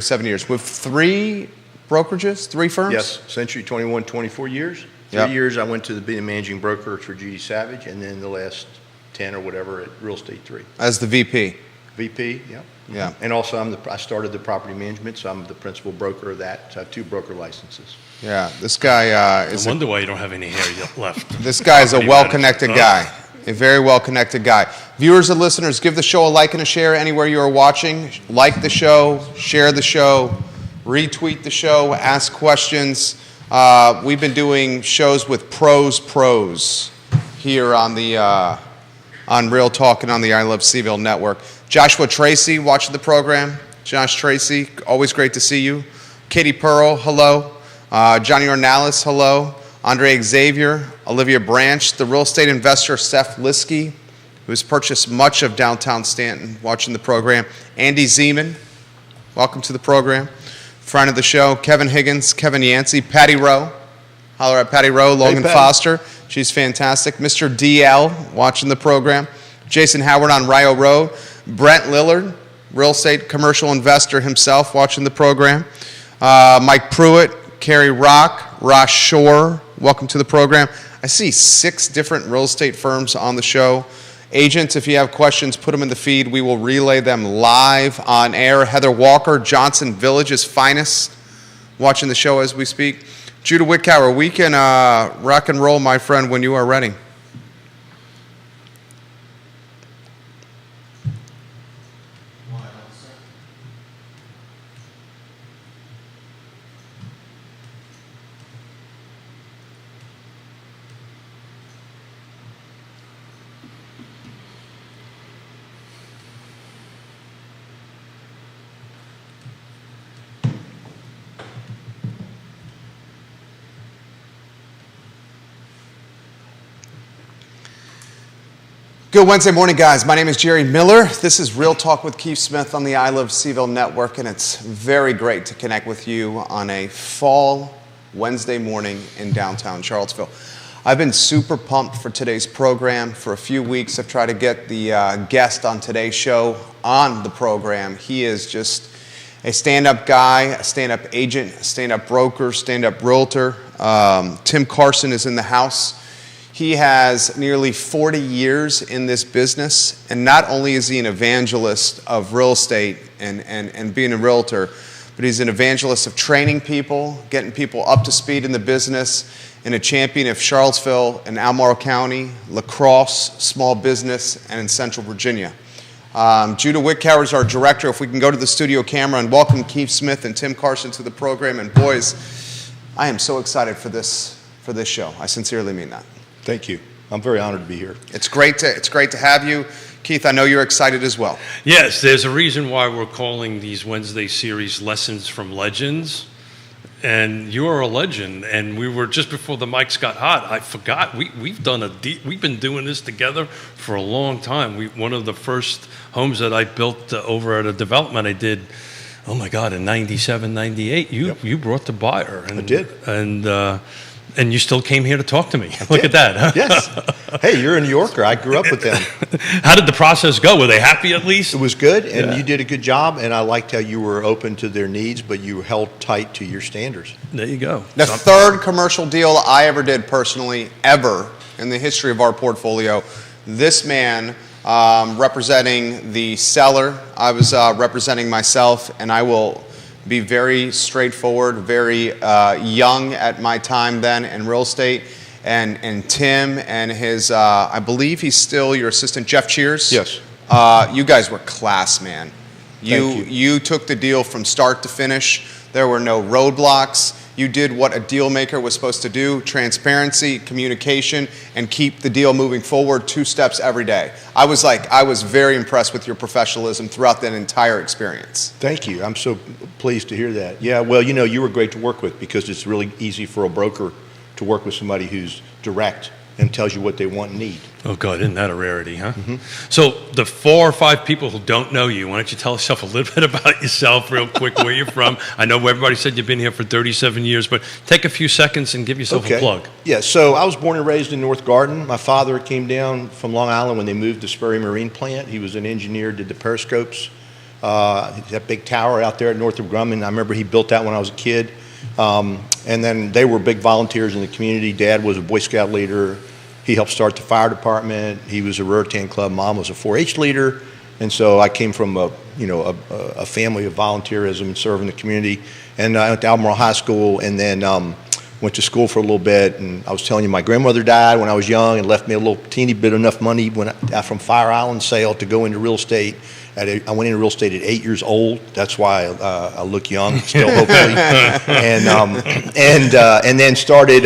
7 years with three brokerages, three firms? Yes, Century 21, 24 years. Yep. 3 years I went to being a managing broker for G.D. Savage, and then the last 10 or whatever at Real Estate 3. As the VP? VP, yeah. Yeah. And also I started the property management, so I'm the principal broker of that. So I have 2 broker licenses. Yeah, this guy is I wonder why you don't have any hair yet left. this guy is a Property well-connected manager. guy, a very well-connected guy. Viewers and listeners, give the show a like and a share anywhere you are watching. Like the show, share the show, retweet the show, ask questions. We've been doing shows with pros here on the on Real Talk and on the I Love CVille network. Joshua Tracy watching the program. Josh Tracy, always great to see you. Katie Pearl, hello. Johnny Ornalis, hello. Andre Xavier, Olivia Branch, the real estate investor Seth Liskey, who has purchased much of downtown Stanton, watching the program. Andy Zeman, welcome to the program. Friend of the show, Kevin Higgins, Kevin Yancey, Patty Rowe. Holler at Patty Rowe, Logan Patty. Foster. She's fantastic. Mr. DL, watching the program. Jason Howard on Rio Road. Brent Lillard, real estate commercial investor himself, watching the program. Mike Pruitt, Carrie Rock, Ross Shore, welcome to the program. I see 6 different real estate firms on the show. Agents, if you have questions, put them in the feed. We will relay them live on air. Heather Walker, Johnson Village's finest, watching the show as we speak. Judah Wickower, we can rock and roll, my friend, when you are ready. Good Wednesday morning, guys. My name is Jerry Miller. This is Real Talk with Keith Smith on the I Love CVille network, and it's very great to connect with you on a fall Wednesday morning in downtown Charlottesville. I've been super pumped for today's program. For a few weeks, I've tried to get the guest on today's show on the program. He is just a stand-up guy, a stand-up agent, a stand-up broker, stand-up realtor. Tim Carson is in the house. He has nearly 40 years in this business, and not only is he an evangelist of real estate and being a realtor, but he's an evangelist of training people, getting people up to speed in the business, and a champion of Charlottesville and Albemarle County, La Crosse, small business, and in Central Virginia. Judah Wickower is our director. If we can go to the studio camera and welcome Keith Smith and Tim Carson to the program. And boys, I am so excited for this show. I sincerely mean that. Thank you. I'm very honored to be here. It's great to have you. Keith, I know you're excited as well. Yes, there's a reason why we're calling these Wednesday series Lessons from Legends. And you're a legend. And we were just before the mics got hot. I forgot we've been doing this together for a long time. One of the first homes that I built over at a development I did. Oh my God! In '97, '98, you brought the buyer. And, I did. And you still came here to talk to me. Look at that. Huh? Yes. Hey, you're a New Yorker. I grew up with them. How did the process go? Were they happy at least? It was good, and Yeah. you did a good job, and I liked how you were open to their needs, but you held tight to your standards. There you go. The third commercial deal I ever did personally, ever, in the history of our portfolio. This man representing the seller. I was representing myself, and I will be very straightforward, very young at my time then in real estate. And Tim and his, I believe he's still your assistant, Jeff Cheers. Yes. You guys were class, man. Thank you. You took the deal from start to finish. There were no roadblocks. You did what a deal maker was supposed to do: transparency, communication, and keep the deal moving forward 2 steps every day. I was very impressed with your professionalism throughout that entire experience. Thank you. I'm so pleased to hear that. Yeah, well, you were great to work with because it's really easy for a broker to work with somebody who's direct and tells you what they want and need. Oh, God, isn't that a rarity, huh? Mm-hmm. So the 4 or 5 people who don't know you, why don't you tell us a little bit about yourself real quick, where you're from? I know everybody said you've been here for 37 years, but take a few seconds and give yourself a plug. Yeah, so I was born and raised in North Garden. My father came down from Long Island when they moved to Sperry Marine Plant. He was an engineer, did the periscopes that big tower out there at Northrop Grumman. I remember he built that when I was a kid. And then they were big volunteers in the community. Dad was a Boy Scout leader. He helped start the fire department. He was a Raritan Club. Mom was a 4-H leader. And so I came from a family of volunteerism and serving the community. And I went to Albemarle High School, and then went to school for a little bit. And I was telling you, my grandmother died when I was young and left me a little teeny bit enough money from Fire Island sale to go into real estate. I went into real estate at 8 years old. That's why I look young still, hopefully. And then started.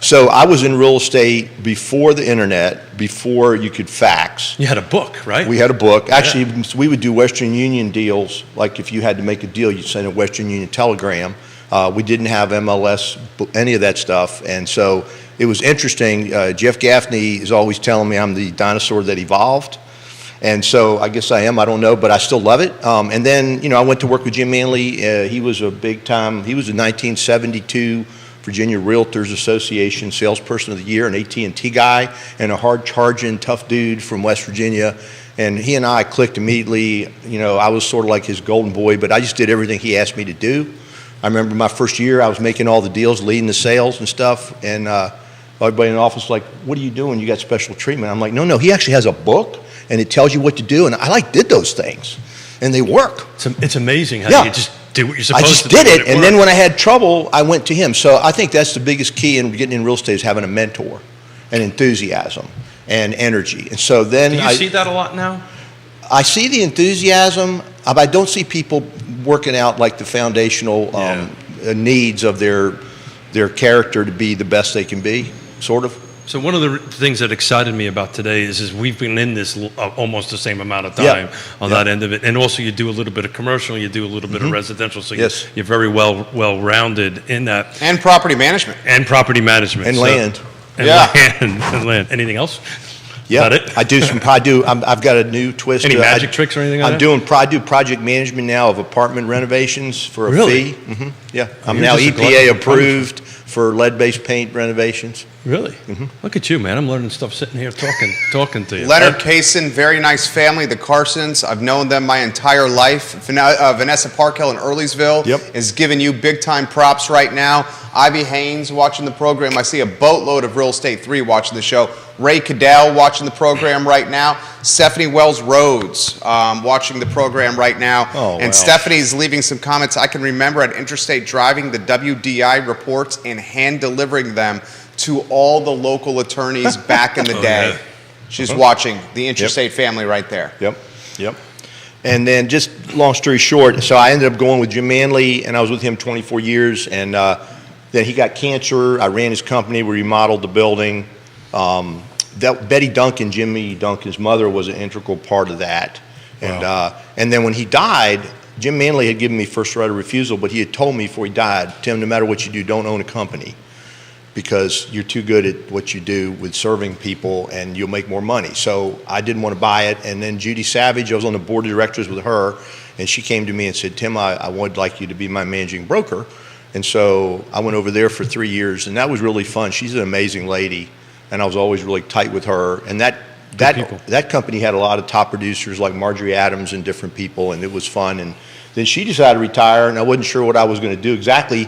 So I was in real estate before the internet, before you could fax. You had a book, right? We had a book. Actually, we would do Western Union deals. Like if you had to make a deal, you'd send a Western Union telegram. We didn't have MLS, any of that stuff. And so it was interesting. Jeff Gaffney is always telling me I'm the dinosaur that evolved. And so I guess I am, I don't know, but I still love it. And then, I went to work with Jim Manley. He was a big time, he was a 1972 Virginia Realtors Association Salesperson of the Year, an AT&T guy, and a hard-charging, tough dude from West Virginia. And he and I clicked immediately. I was sort of like his golden boy, but I just did everything he asked me to do. I remember my first year, I was making all the deals, leading the sales and stuff, and everybody in the office was like, what are you doing? You got special treatment. I'm like, no, he actually has a book, and it tells you what to do, and I did those things, and they work. It's amazing how you just do what you're supposed to do. I just did it, and then when I had trouble, I went to him. So I think that's the biggest key in getting in real estate is having a mentor, and enthusiasm, and energy. And so then do you see that a lot now? I see the enthusiasm, but I don't see people working out like the foundational needs of their character to be the best they can be, sort of. So one of the things that excited me about today is we've been in this almost the same amount of time on that end of it, and also you do a little bit of commercial, you do a little bit of residential, so you're very well-rounded in that. And property management. And property management. And land. And land. Anything else? Yeah, Is that it? I do. I've got a new twist. Any magic tricks or anything? I do project management now of apartment renovations for a fee. Mm-hmm. Yeah, I'm now EPA approved for lead-based paint renovations. Really? Mm-hmm. Look at you, man! I'm learning stuff sitting here talking to you. Leonard Kaysen, very nice family, the Carsons. I've known them my entire life. Vanessa Parkhill in Earlysville is giving you big-time props right now. Ivy Haynes watching the program. I see a boatload of Real Estate 3 watching the show. Ray Cadell watching the program right now. Stephanie Wells Rhodes watching the program right now. And Stephanie's leaving some comments. I can remember at Interstate Driving the WDI reports and hand delivering them to all the local attorneys back in the day. Yeah. She's watching the Interstate family right there. Yep. And then just long story short, so I ended up going with Jim Manley, and I was with him 24 years, and then he got cancer. I ran his company. We remodeled the building. Betty Duncan, Jimmy Duncan's mother, was an integral part of that. And then when he died, Jim Manley had given me first right of refusal, but he had told me before he died, Tim, no matter what you do, don't own a company, because you're too good at what you do with serving people and you'll make more money. So I didn't want to buy it. And then Judy Savage, I was on the board of directors with her, and she came to me and said, Tim, I would like you to be my managing broker. And so I went over there for 3 years, and that was really fun. She's an amazing lady, and I was always really tight with her. And that company had a lot of top producers like Marjorie Adams and different people, and it was fun. And then she decided to retire, and I wasn't sure what I was going to do exactly,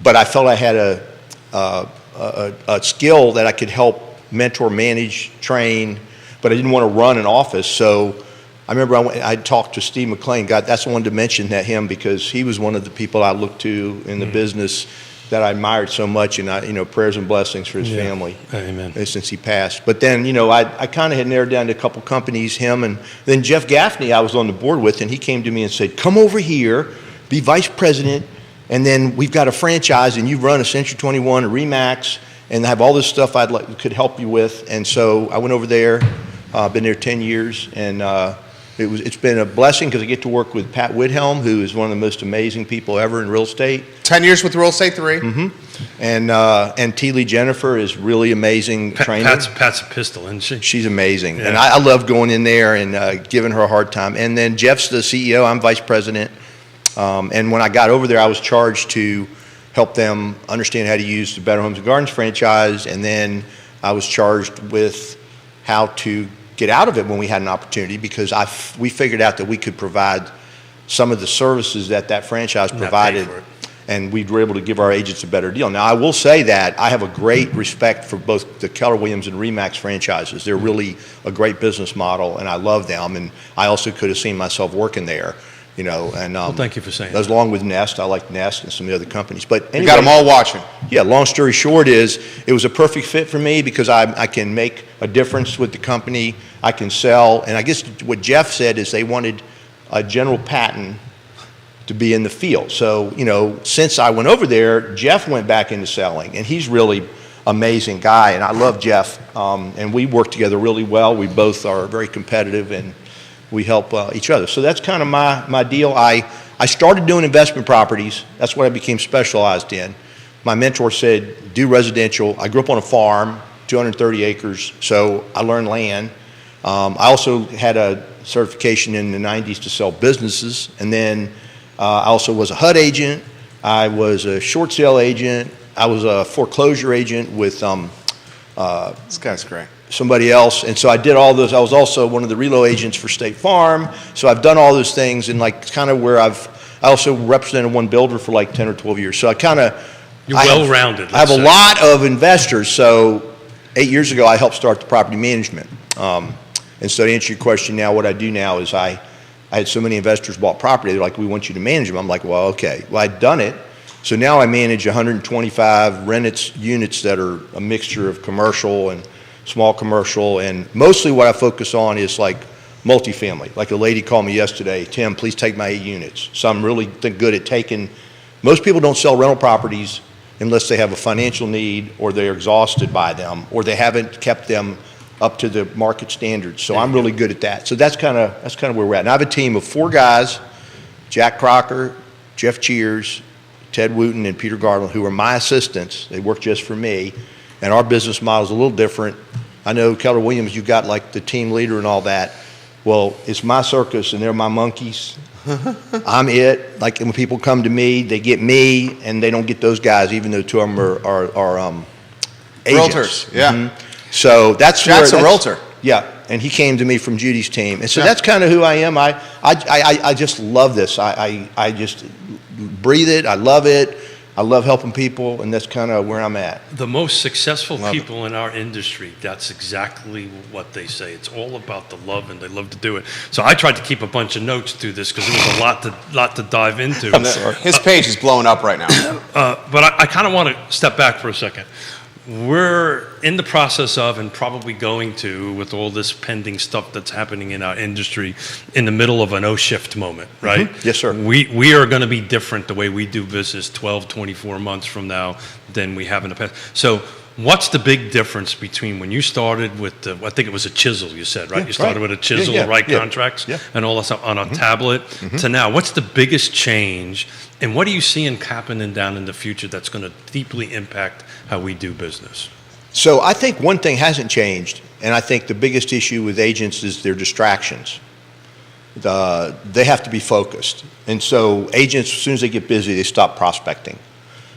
but I felt I had a skill that I could help mentor, manage, train, but I didn't want to run an office. So I remember I talked to Steve McLean. God, that's the one to mention him, because he was one of the people I looked to in the business that I admired so much, and prayers and blessings for his family. Amen. Since he passed. But then, I kind of had narrowed down to a couple companies, him, and then Jeff Gaffney I was on the board with, and he came to me and said, come over here, be vice president, and then we've got a franchise, and you run a Century 21, a RE/MAX, and I have all this stuff could help you with. And so I went over there, been there 10 years, and it's been a blessing because I get to work with Pat Widhelm, who is one of the most amazing people ever in real estate. 10 years with Real Estate 3. Mm-hmm. And T. Lee Jennifer is really amazing trainer. Pat's a pistol, isn't she? She's amazing. Yeah. And I love going in there and giving her a hard time. And then Jeff's the CEO, I'm vice president. And when I got over there, I was charged to help them understand how to use the Better Homes and Gardens franchise. And then I was charged with how to get out of it when we had an opportunity, because we figured out that we could provide some of the services that franchise Not pay provided, for it. and we were able to give our agents a better deal. Now, I will say that I have a great respect for both the Keller Williams and RE/MAX franchises. They're really a great business model, and I love them, and I also could have seen myself working there, you know, and Well, thank you for saying as that. along with Nest. I like Nest and some of the other companies. But You anyway, got them all watching. yeah, long story short is, it was a perfect fit for me because I can make a difference with the company, I can sell, and I guess what Jeff said is they wanted a General Patton to be in the field. So, you know, since I went over there, Jeff went back into selling, and he's really amazing guy, and I love Jeff, and we work together really well. We both are very competitive, and we help each other. So that's kind of my deal. I started doing investment properties. That's what I became specialized in. My mentor said, do residential. I grew up on a farm, 230 acres, so I learned land. I also had a certification in the 90s to sell businesses, and then I also was a HUD agent. I was a short sale agent. I was a foreclosure agent with This guy's great. somebody else, and so I did all those. I was also one of the relo agents for State Farm, so I've done all those things, and like kind of where I also represented one builder for like 10 or 12 years. So I kind of You're well-rounded, I have let's a say. lot of investors. So 8 years ago, I helped start the property management. And so to answer your question now, what I do now is I had so many investors bought property. They're like, we want you to manage them. I'm like, well, okay. Well, I'd done it. So now I manage 125 rented units that are a mixture of commercial and small commercial. And mostly what I focus on is like multifamily. Like a lady called me yesterday, Tim, please take my 8 units. So I'm really good at taking, most people don't sell rental properties unless they have a financial need or they're exhausted by them or they haven't kept them up to the market standards. So I'm really good at that. So that's kind of where we're at. And I have a team of 4 guys, Jack Crocker, Jeff Cheers, Ted Wooten, and Peter Garland, who are my assistants. They work just for me. And our business model is a little different. I know Keller Williams, you've got like the team leader and all that. Well, it's my circus and they're my monkeys. I'm it. Like when people come to me, they get me and they don't get those guys, even though 2 of them are agents. Realtors, yeah. Mhm. So that's Jack's where a realtor. Yeah, and he came to me from Judy's team, and so Yeah. that's kind of who I am. I just love this. I just breathe it. I love it. I love helping people, and that's kind of where I'm at. The most successful Love it. people in our industry, that's exactly what they say. It's all about the love, and they love to do it. So I tried to keep a bunch of notes through this because there was a lot to dive into. His page is blowing up right now. But I kind of want to step back for a second. We're in the process of, and probably going to, with all this pending stuff that's happening in our industry, in the middle of an O-shift moment, right? Yes, sir. We are going to be different the way we do business 12, 24 months from now than we have in the past. So what's the big difference between when you started with the, I think it was a chisel, you said, right? Yeah, You started right. with a chisel, Yeah, write yeah. contracts, Yeah. and all that stuff on a tablet to now. What's the biggest change, and what are you seeing happening down in the future that's going to deeply impact how we do business? So I think one thing hasn't changed, and I think the biggest issue with agents is their distractions. They have to be focused. And so agents, as soon as they get busy, they stop prospecting.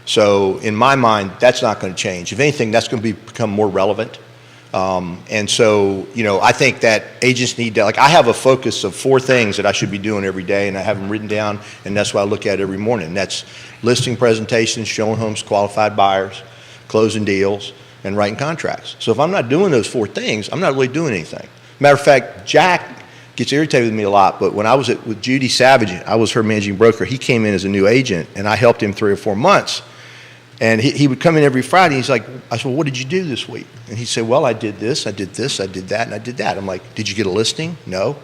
So in my mind, that's not going to change. If anything, that's going to become more relevant. And so, you know, I think that agents need to, like, I have a focus of 4 things that I should be doing every day, and I have them written down, and that's what I look at every morning. That's listing presentations, showing homes to qualified buyers, closing deals, and writing contracts. So if I'm not doing those 4 things, I'm not really doing anything. Matter of fact, Jack gets irritated with me a lot, but when I was with Judy Savage, I was her managing broker. He came in as a new agent, and I helped him 3 or 4 months. And he would come in every Friday. He's like, I said, well, what did you do this week? And he'd say, well, I did this, I did this, I did that, and I did that. I'm like, did you get a listing? No.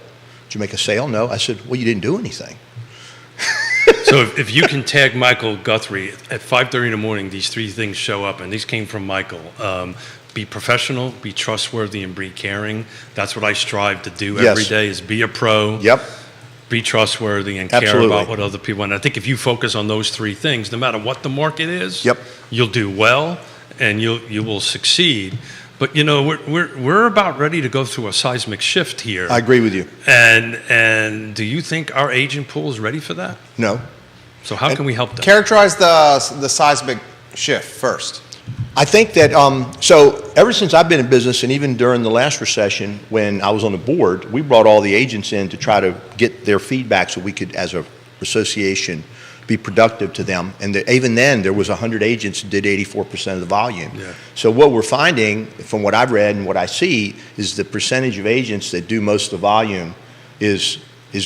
Did you make a sale? No. I said, well, you didn't do anything. So if you can tag Michael Guthrie at 5:30 in the morning, these 3 things show up, and these came from Michael. Be professional, be trustworthy, and be caring. That's what I strive to do Yes. every day, is be a pro. Yep. Be trustworthy and care Absolutely. about what other people. And I think if you focus on those 3 things, no matter what the market is, Yep. you'll do well and you will succeed. But you know, we're about ready to go through a seismic shift here. I agree with you. And do you think our agent pool is ready for that? No. So how can we help them? Characterize the seismic shift first. I think that, so ever since I've been in business, and even during the last recession when I was on the board, we brought all the agents in to try to get their feedback so we could, as a association be productive to them. And even then, there was 100 agents that did 84% of the volume. Yeah. So what we're finding, from what I've read and what I see, is the percentage of agents that do most of the volume is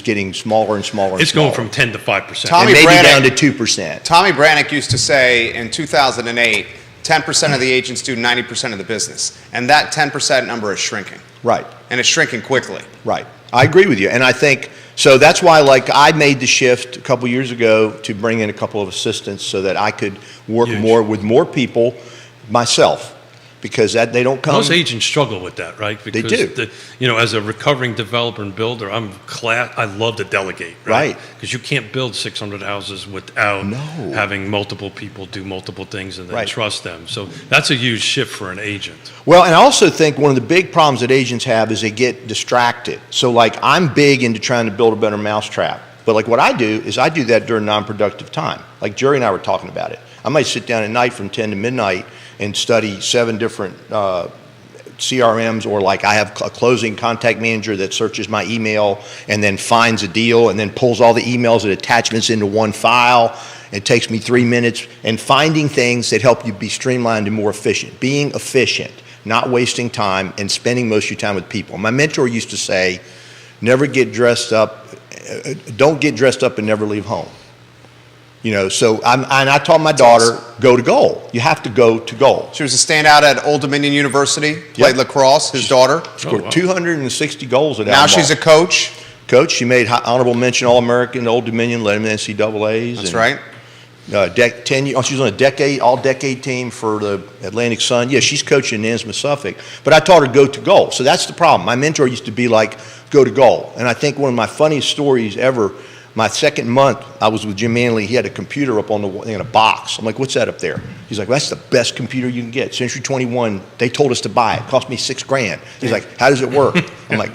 getting smaller and smaller and It's smaller. going from 10 to 5%. Tommy and maybe Brannick- down to 2%. Tommy Brannick used to say in 2008, 10% of the agents do 90% of the business. And that 10% number is shrinking. Right. And it's shrinking quickly. Right. I agree with you. And I think, so that's why, like, I made the shift a couple years ago to bring in a couple of assistants so that I could work Huge. more with more people myself, because that they don't come. Most agents struggle with that, right? They do. As a recovering developer and builder, I love to delegate, Right. Because you can't build 600 houses without No. having multiple people do multiple things and then Right. trust them. So that's a huge shift for an agent. Well, and I also think one of the big problems that agents have is they get distracted. So, like, I'm big into trying to build a better mousetrap. But, like, what I do is I do that during non-productive time. Like, Jerry and I were talking about it. I might sit down at night from 10 to midnight and study 7 different CRMs, or like I have a closing contact manager that searches my email and then finds a deal and then pulls all the emails and attachments into one file. It takes me 3 minutes, and finding things that help you be streamlined and more efficient. Being efficient, not wasting time, and spending most of your time with people. My mentor used to say, never get dressed up, don't get dressed up and never leave home. So I taught my daughter, go to goal. You have to go to goal. She was a standout at Old Dominion University, played Yep. lacrosse, his daughter. Scored wow. 260 goals at Now Alma. she's a coach. coach. She made honorable mention All-American, Old Dominion, led them in NCAAs. That's and, right. 10 years, she was on a all-decade team for the Atlantic Sun. Yeah, she's coaching in Innsmouth, Suffolk. But I taught her go to goal. So that's the problem. My mentor used to be like, go to goal. And I think one of my funniest stories ever, my second month, I was with Jim Manley. He had a computer up on in a box. I'm like, what's that up there? He's like, well, that's the best computer you can get. Century 21, they told us to buy it. It cost me $6,000. He's like, how does it work? I'm like,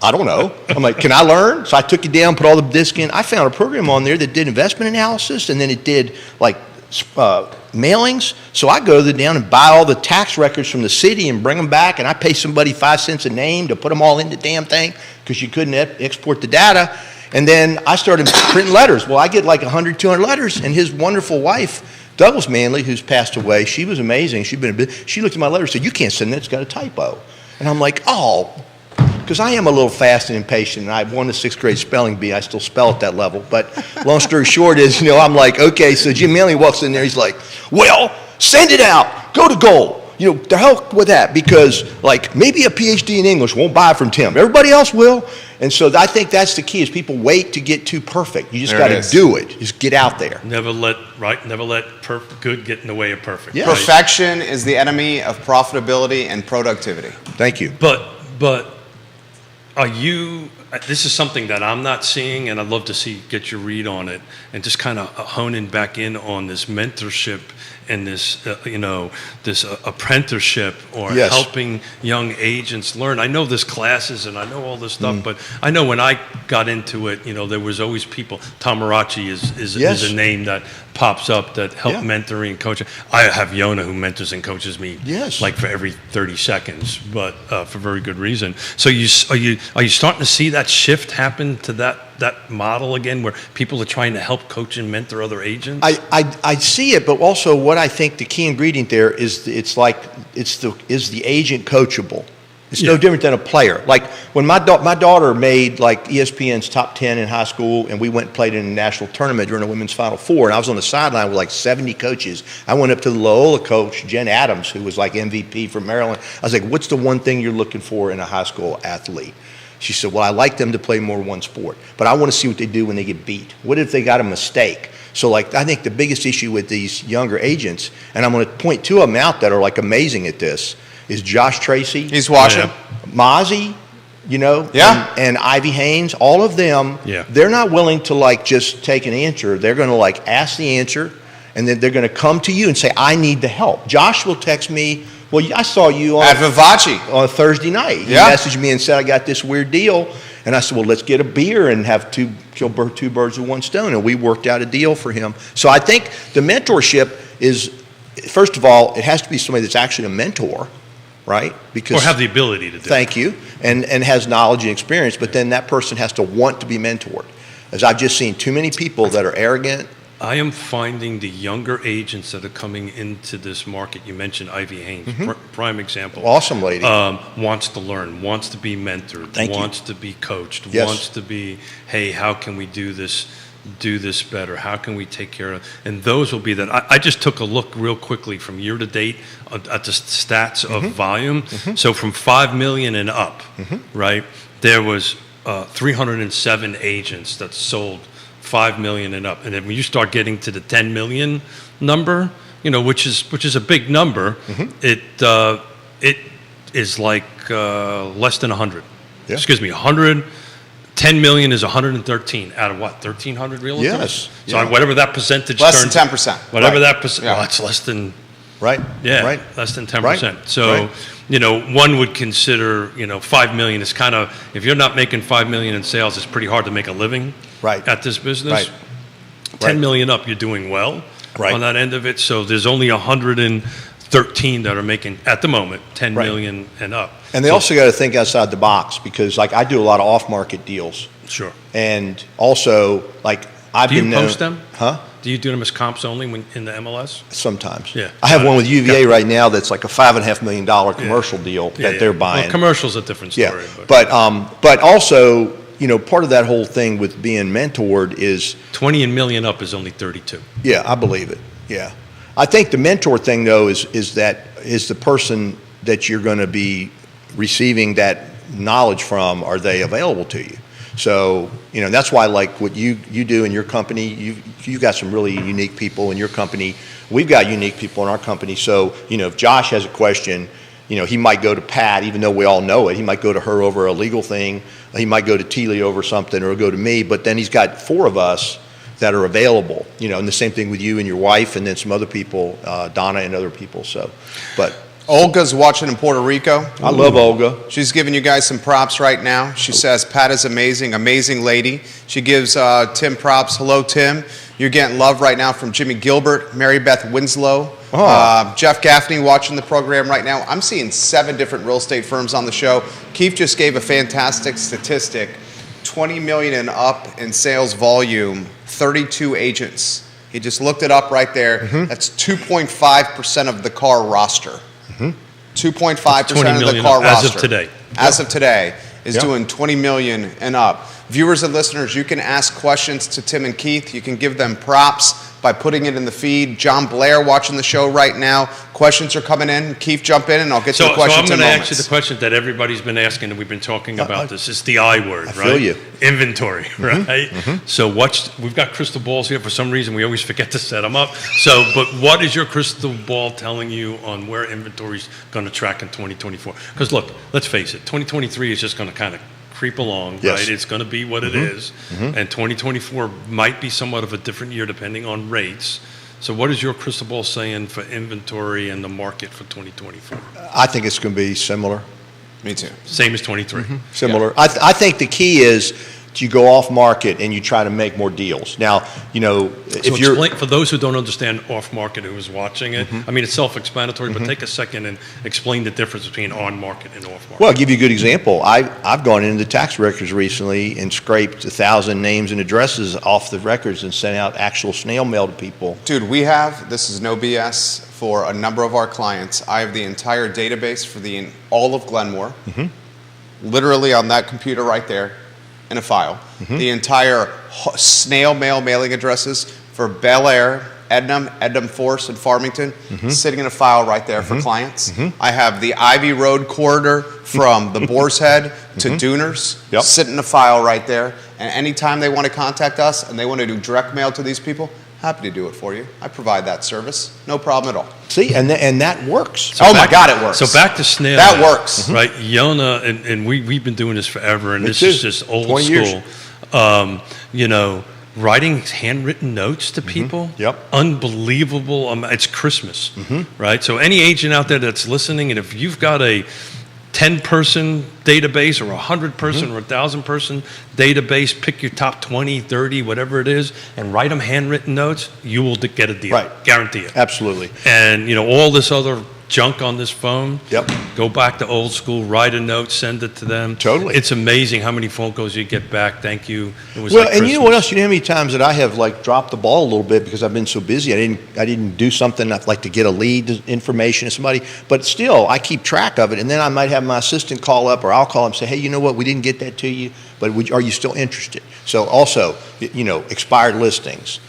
I don't know. I'm like, can I learn? So I took it down, put all the disk in. I found a program on there that did investment analysis, and then it did like mailings. So I go down and buy all the tax records from the city and bring them back, and I pay somebody 5 cents a name to put them all in the damn thing because you couldn't export the data. And then I started printing letters. Well, I get like 100, 200 letters, and his wonderful wife, Douglas Manley, who's passed away, she was amazing. She looked at my letter and said, you can't send that, it's got a typo. And I'm like, oh, because I am a little fast and impatient, and I won the 6th grade spelling bee. I still spell at that level. But long story short is, I'm like, okay, so Jim Manley walks in there, he's like, well, send it out, go to goal. The hell with that, because like maybe a PhD in English won't buy from Tim. Everybody else will. And so I think that's the key, is people wait to get too perfect. You just got to do it. Just get out there. Never let good get in the way of perfect. Yeah. right? Perfection is the enemy of profitability and productivity. Thank you. But are you, this is something that I'm not seeing, and I'd love to get your read on it, and just kind of honing back in on this mentorship and this, this apprenticeship, or Yes. helping young agents learn. I know there's classes and I know all this stuff, but I know when I got into it, there was always people. Tom Marachi is Yes. a name that pops up that help Yeah. mentoring and coaching. I have Yona who mentors and coaches me Yes. like for every 30 seconds, but for very good reason. So are you starting to see that shift happen to that model again, where people are trying to help coach and mentor other agents? I see it, but also what I think the key ingredient there is is the agent coachable. It's no different than a player. Like when my daughter made like ESPN's top 10 in high school, and we went and played in a national tournament during the women's Final Four, and I was on the sideline with like 70 coaches. I went up to the Loyola coach, Jen Adams, who was like MVP for Maryland. I was like, what's the one thing you're looking for in a high school athlete? She said, well, I like them to play more one sport, but I want to see what they do when they get beat. What if they got a mistake? So like, I think the biggest issue with these younger agents, and I'm going to point two of them out that are like amazing at this, is Josh Tracy. He's watching. Mozzie, Yeah. and Ivy Haynes, all of them, Yeah. they're not willing to like just take an answer. They're going to like ask the answer, and then they're going to come to you and say, I need the help. Josh will text me, well, I saw you At Vivace. on Thursday night. He Yeah. messaged me and said, I got this weird deal. And I said, well, let's get a beer and have kill two birds with one stone. And we worked out a deal for him. So I think the mentorship is, first of all, it has to be somebody that's actually a mentor, right? Because or have the ability to do it. Thank you. And has knowledge and experience, but then that person has to want to be mentored. is I've just seen too many people that are arrogant. I am finding the younger agents that are coming into this market. You mentioned Ivy Haynes, prime example. Awesome lady. Wants to learn, wants to be mentored, Thank you. wants to be coached, Yes. wants to be, hey, how can we do this better? How can we take care of? And those will be that. I just took a look real quickly from year to date at the stats of volume. So from 5 million and up, right? There was 307 agents that sold 5 million and up. And then when you start getting to the 10 million number, which is a big number, it is like less than 100. Yeah. Excuse me, 100. 10 million is 113 out of what? 1,300 realtors? Yes. So Yeah. whatever that percentage Less turns, than 10%. whatever Right. that percent, Yeah. well, it's less than, Right. yeah, Right. less than 10%. Right. So, Right. one would consider, 5 million is kind of, if you're not making 5 million in sales, it's pretty hard to make a living Right. at this business. Right. 10 Right. million up, you're doing well Right. on that end of it. So there's only 113 that are making, at the moment, 10 Right. million and up. And they So- also got to think outside the box because, like, I do a lot of off-market deals, Sure. and also, like, I've Do you been known- post them? Huh? Do you do them as comps only when in the MLS? Sometimes. Yeah. I have one with UVA right now that's like a $5.5 million commercial deal that they're buying. Well, commercial's a different Yeah, story. but also, part of that whole thing with being mentored is, 20 and million up is only 32. yeah, I believe it. Yeah, I think the mentor thing though is the person that you're going to be receiving that knowledge from. Are they available to you? So that's why, like what you do in your company, you've got some really unique people in your company. We've got unique people in our company. So if Josh has a question, he might go to Pat, even though we all know it. He might go to her over a legal thing. He might go to Teely over something, or go to me. But then he's got 4 of us that are available. And the same thing with you and your wife, and then some other people, Donna and other people. So, but Olga's watching in Puerto Rico. I love Olga. She's giving you guys some props right now. She says, Pat is amazing, amazing lady. She gives Tim props. Hello, Tim. You're getting love right now from Jimmy Gilbert, Mary Beth Winslow, Jeff Gaffney watching the program right now. I'm seeing 7 different real estate firms on the show. Keith just gave a fantastic statistic. 20 million and up in sales volume, 32 agents. He just looked it up right there. That's 2.5% of the car roster. 2.5% of the car roster. As of today. As of today is Yep. doing 20 million and up. Viewers and listeners, you can ask questions to Tim and Keith. You can give them props by putting it in the feed. John Blair watching the show right now. Questions are coming in. Keith, jump in and I'll get to the So I'm questions in going to moments. ask you the question that everybody's been asking, and we've been talking about this. It's the I word, right? feel you. Inventory, right? So we've got crystal balls here. For some reason, we always forget to set them up. So, but what is your crystal ball telling you on where inventory's going to track in 2024? Because look, let's face it, 2023 is just going to kind of creep along, Yes. right? It's going to be what it is. And 2024 might be somewhat of a different year depending on rates. So what is your crystal ball saying for inventory and the market for 2024? I think it's going to be similar. Me too. Same as 23. Similar. I think the key is you go off market and you try to make more deals. Now, if So you're explain, for those who don't understand off market who is watching it, I mean, it's self-explanatory, but take a second and explain the difference between on market and off market. well, I'll give you a good example. I've gone into the tax records recently and scraped 1,000 names and addresses off the records and sent out actual snail mail to people. Dude, this is no BS, for a number of our clients. I have the entire database for all of Glenmore, literally on that computer right there in a file. The entire snail mail mailing addresses for Bel Air, Ednam Force, and Farmington, sitting in a file right there for clients. I have the Ivy Road corridor from the Boar's Head to Duners, Yep. sitting in a file right there. And anytime they want to contact us and they want to do direct mail to these people, happy to do it for you. I provide that service, no problem at all. See, and that works. Oh my God, it works. So back to snail That mail, works. right? Yona, and we've been doing this forever, and Me this too. is just old 20 years. school. Writing handwritten notes to people. Yep. Unbelievable. It's Christmas, right? So any agent out there that's listening, and if you've got a 10-person database or a 100-person or a 1,000-person database, pick your top 20, 30, whatever it is, and write them handwritten notes, you will get a deal. Right. Guarantee it. Absolutely. And, all this other junk on this phone. Yep. Go back to old school, write a note, send it to them. Totally. It's amazing how many phone calls you get back. Thank you. It was Well, like and you know what Christmas. else? You know how many times that I have like dropped the ball a little bit because I've been so busy. I didn't do something like to get a lead information to somebody, but still I keep track of it. And then I might have my assistant call up, or I'll call him and say, hey, you know what? We didn't get that to you, but are you still interested? So also, expired listings.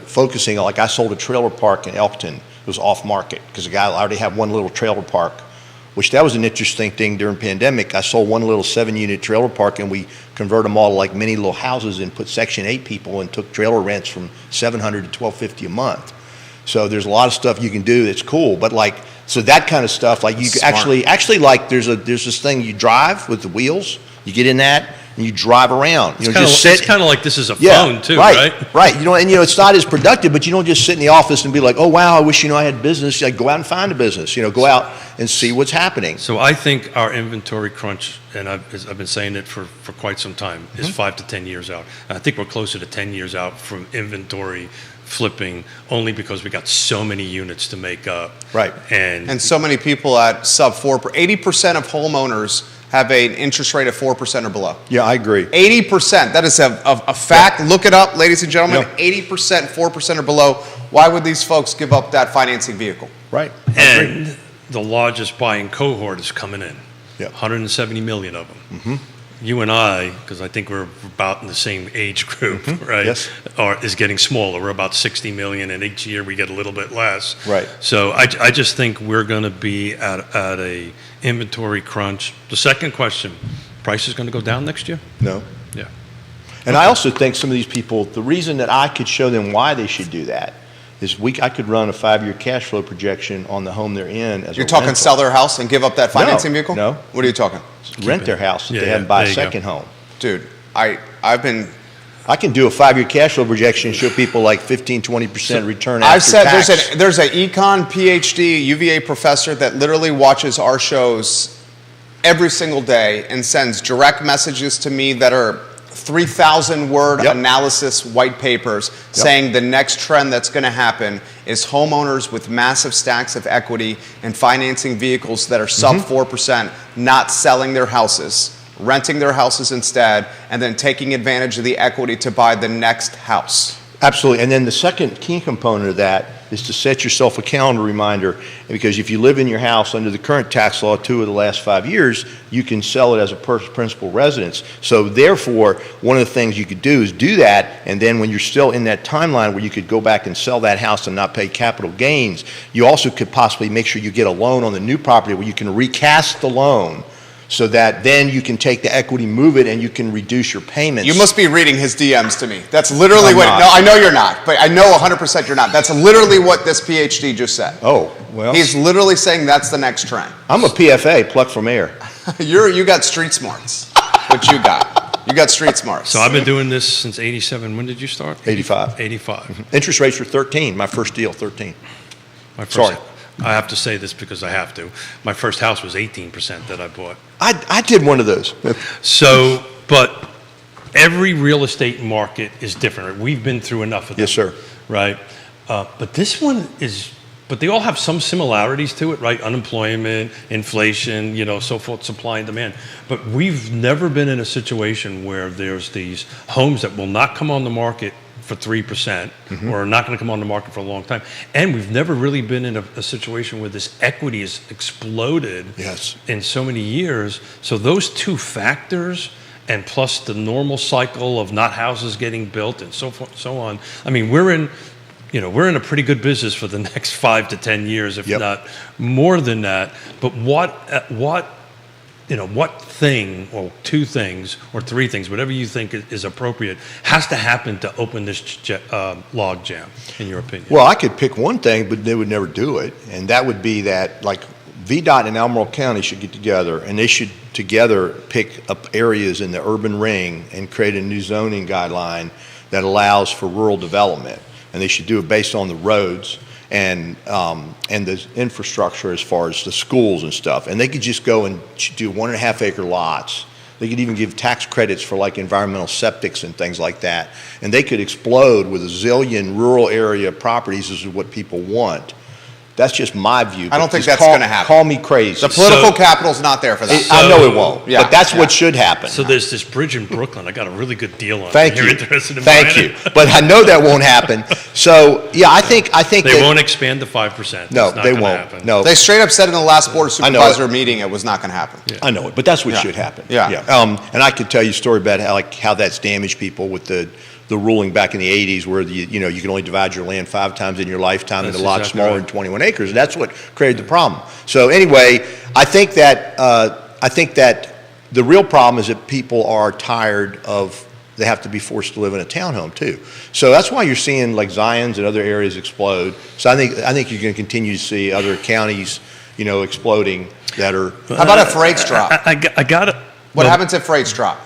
Focusing on, like I sold a trailer park in Elkton. It was off market because the guy already had one little trailer park, which that was an interesting thing during pandemic. I sold one little 7-unit trailer park, and we converted them all to like mini little houses and put Section 8 people and took trailer rents from $700 to $1,250 a month. So there's a lot of stuff you can do that's cool, but so that kind of stuff, like you Smart. actually like there's this thing you drive with the wheels. You get in that and you drive around. It's kind of like this is a phone too, right? Right. And it's not as productive, but you don't just sit in the office and be like, oh wow, I wish I had business. Like go out and find a business. Go out and see what's happening. So I think our inventory crunch, and I've been saying it for quite some time, is 5 to 10 years out. And I think we're closer to 10 years out from inventory flipping, only because we got so many units to make up. Right. And so many people at sub 4%. 80% of homeowners have an interest rate of 4% or below. Yeah, I agree. 80%. That is a fact. Look it up, ladies and gentlemen. Yeah. 80%, 4% or below. Why would these folks give up that financing vehicle? Right. And the largest buying cohort is coming in. Yeah. 170 million of them. You and I, because I think we're about in the same age group, right? Yes. Is getting smaller. We're about 60 million, and each year we get a little bit less. Right. So I just think we're going to be at a inventory crunch. The second question, price is going to go down next year? No. Yeah. And I also think some of these people, the reason that I could show them why they should do that is I could run a 5-year cash flow projection on the home they're in as You're a talking rental. sell their house and give up that financing vehicle? No. What are you talking? Rent their house if Yeah, they yeah, haven't buy there a you go. second home. Dude, I can do a 5-year cash flow projection and show people like 15-20% return after I've said tax. there's an econ PhD UVA professor that literally watches our shows every single day and sends direct messages to me that are 3,000 word Yep. analysis white papers saying the next trend that's going to happen is homeowners with massive stacks of equity and financing vehicles that are sub 4% not selling their houses, renting their houses instead, and then taking advantage of the equity to buy the next house. Absolutely. And then the second key component of that is to set yourself a calendar reminder, because if you live in your house under the current tax law 2 of the last 5 years, you can sell it as a principal residence. So therefore, one of the things you could do is do that, and then when you're still in that timeline where you could go back and sell that house and not pay capital gains, you also could possibly make sure you get a loan on the new property where you can recast the loan so that then you can take the equity, move it, and you can reduce your payments. You must be reading his DMs to me. That's literally I'm what. not. No, I know you're not, but I know 100% you're not. That's literally what this PhD just said. Oh, well. He's literally saying that's the next trend. I'm a PFA, plucked from air. You got street smarts. What you got? You got street smarts. So I've been doing this since 87. When did you start? 85. 85. Interest rates were 13. My first deal, 13. My first, Sorry. I have to say this because I have to. My first house was 18% that I bought. I did one of those. So, but every real estate market is different. We've been through enough of them. Yes, sir. Right? But this one is, but they all have some similarities to it, right? Unemployment, inflation, so forth, supply and demand. But we've never been in a situation where there's these homes that will not come on the market for 3% or are not going to come on the market for a long time. And we've never really been in a situation where this equity has exploded Yes. in so many years. So those two factors, and plus the normal cycle of not houses getting built and so forth, so on. I mean, we're in a pretty good business for the next 5 to 10 years, if Yep. not more than that. But what thing, or 2 things, or 3 things, whatever you think is appropriate, has to happen to open this log jam, in your opinion? Well, I could pick one thing, but they would never do it. And that would be that, like, VDOT and Albemarle County should get together, and they should together pick up areas in the urban ring and create a new zoning guideline that allows for rural development. And they should do it based on the roads and the infrastructure as far as the schools and stuff. And they could just go and do 1.5 acre lots. They could even give tax credits for like environmental septics and things like that. And they could explode with a zillion rural area properties, is what people want. That's just my view. I don't But think just that's gonna happen. Call me crazy. The political capital's not there for that. I know it won't, Yeah, but that's yeah. what should happen. So there's this bridge in Brooklyn. I got a really good deal on. Thank You're you. interested in Thank buying you. it? But I know that won't happen. So, yeah, I think They that, won't expand to 5%. no, It's not they gonna won't. happen. No, They straight up said in the last board of I know it. supervisor meeting it was not going to happen. I know it, but that's what Yeah. should happen. Yeah. And I could tell you a story about how that's damaged people with the ruling back in the 80s where you can only divide your land 5 times in your lifetime and That's a lot exactly smaller right. than 21 acres. And that's what created the problem. So anyway, I think that the real problem is that people are tired of they have to be forced to live in a townhome too. So that's why you're seeing like Zions and other areas explode. So I think you're going to continue to see other counties, exploding that are. How about if rates drop? I got it. What happens if rates drop?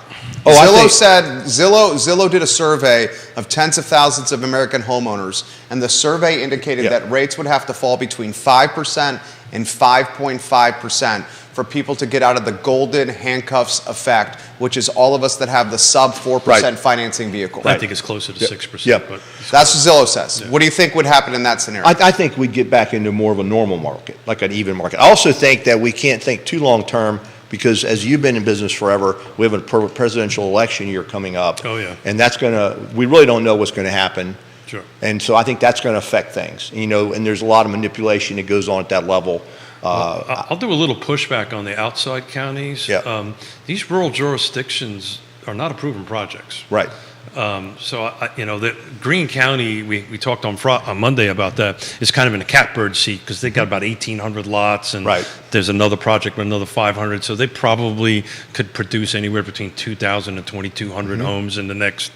Oh, I Zillow think- said Zillow did a survey of tens of thousands of American homeowners, and the survey indicated Yeah. that rates would have to fall between 5% and 5.5% for people to get out of the golden handcuffs effect, which is all of us that have the sub 4% Right. financing vehicle. I think it's closer to 6%. Yeah. But That's what Zillow says. What do you think would happen in that scenario? I think we'd get back into more of a normal market, like an even market. I also think that we can't think too long term because as you've been in business forever, we have a presidential election year coming up. Oh, yeah. And we really don't know what's going to happen. Sure. And so I think that's going to affect things, and there's a lot of manipulation that goes on at that level. I'll do a little pushback on the outside counties. Yeah. These rural jurisdictions are not approving projects. Right. So, the Greene County, we talked on Monday about that, is kind of in a catbird seat because they got about 1,800 lots and Right. there's another project with another 500. So they probably could produce anywhere between 2,000 and 2,200 homes in the next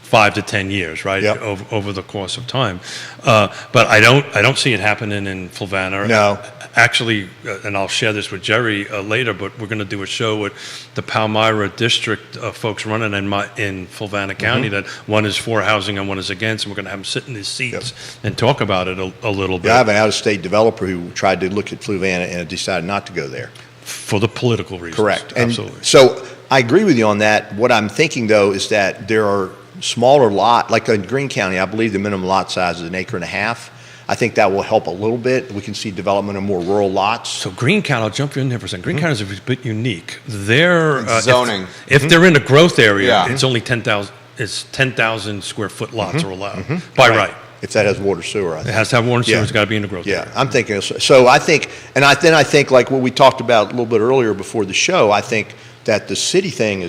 5 to 10 years, right? Yep. Over the course of time. But I don't see it happening in Fluvanna. No. Actually, and I'll share this with Jerry later, but we're going to do a show with the Palmyra District folks running in Fluvanna County that one is for housing and one is against, and we're going to have them sit in these seats and talk about it a little bit. Yeah, I have an out-of-state developer who tried to look at Fluvanna and decided not to go there. For the political reasons. Correct. And Absolutely. so I agree with you on that. What I'm thinking, though, is that there are smaller like in Greene County, I believe the minimum lot size is 1.5 acres. I think that will help a little bit. We can see development of more rural lots. So Greene County, I'll jump in there for a second. Greene County is a bit unique. Their Zoning. If they're in a growth area, Yeah. it's only 10,000. It's 10,000 square foot lots are allowed by right. If that has water sewer, I It think. has to have water, so Yeah. it's got to be in a growth Yeah, area. I'm thinking, so I think, then I think like what we talked about a little bit earlier before the show, I think that the city thing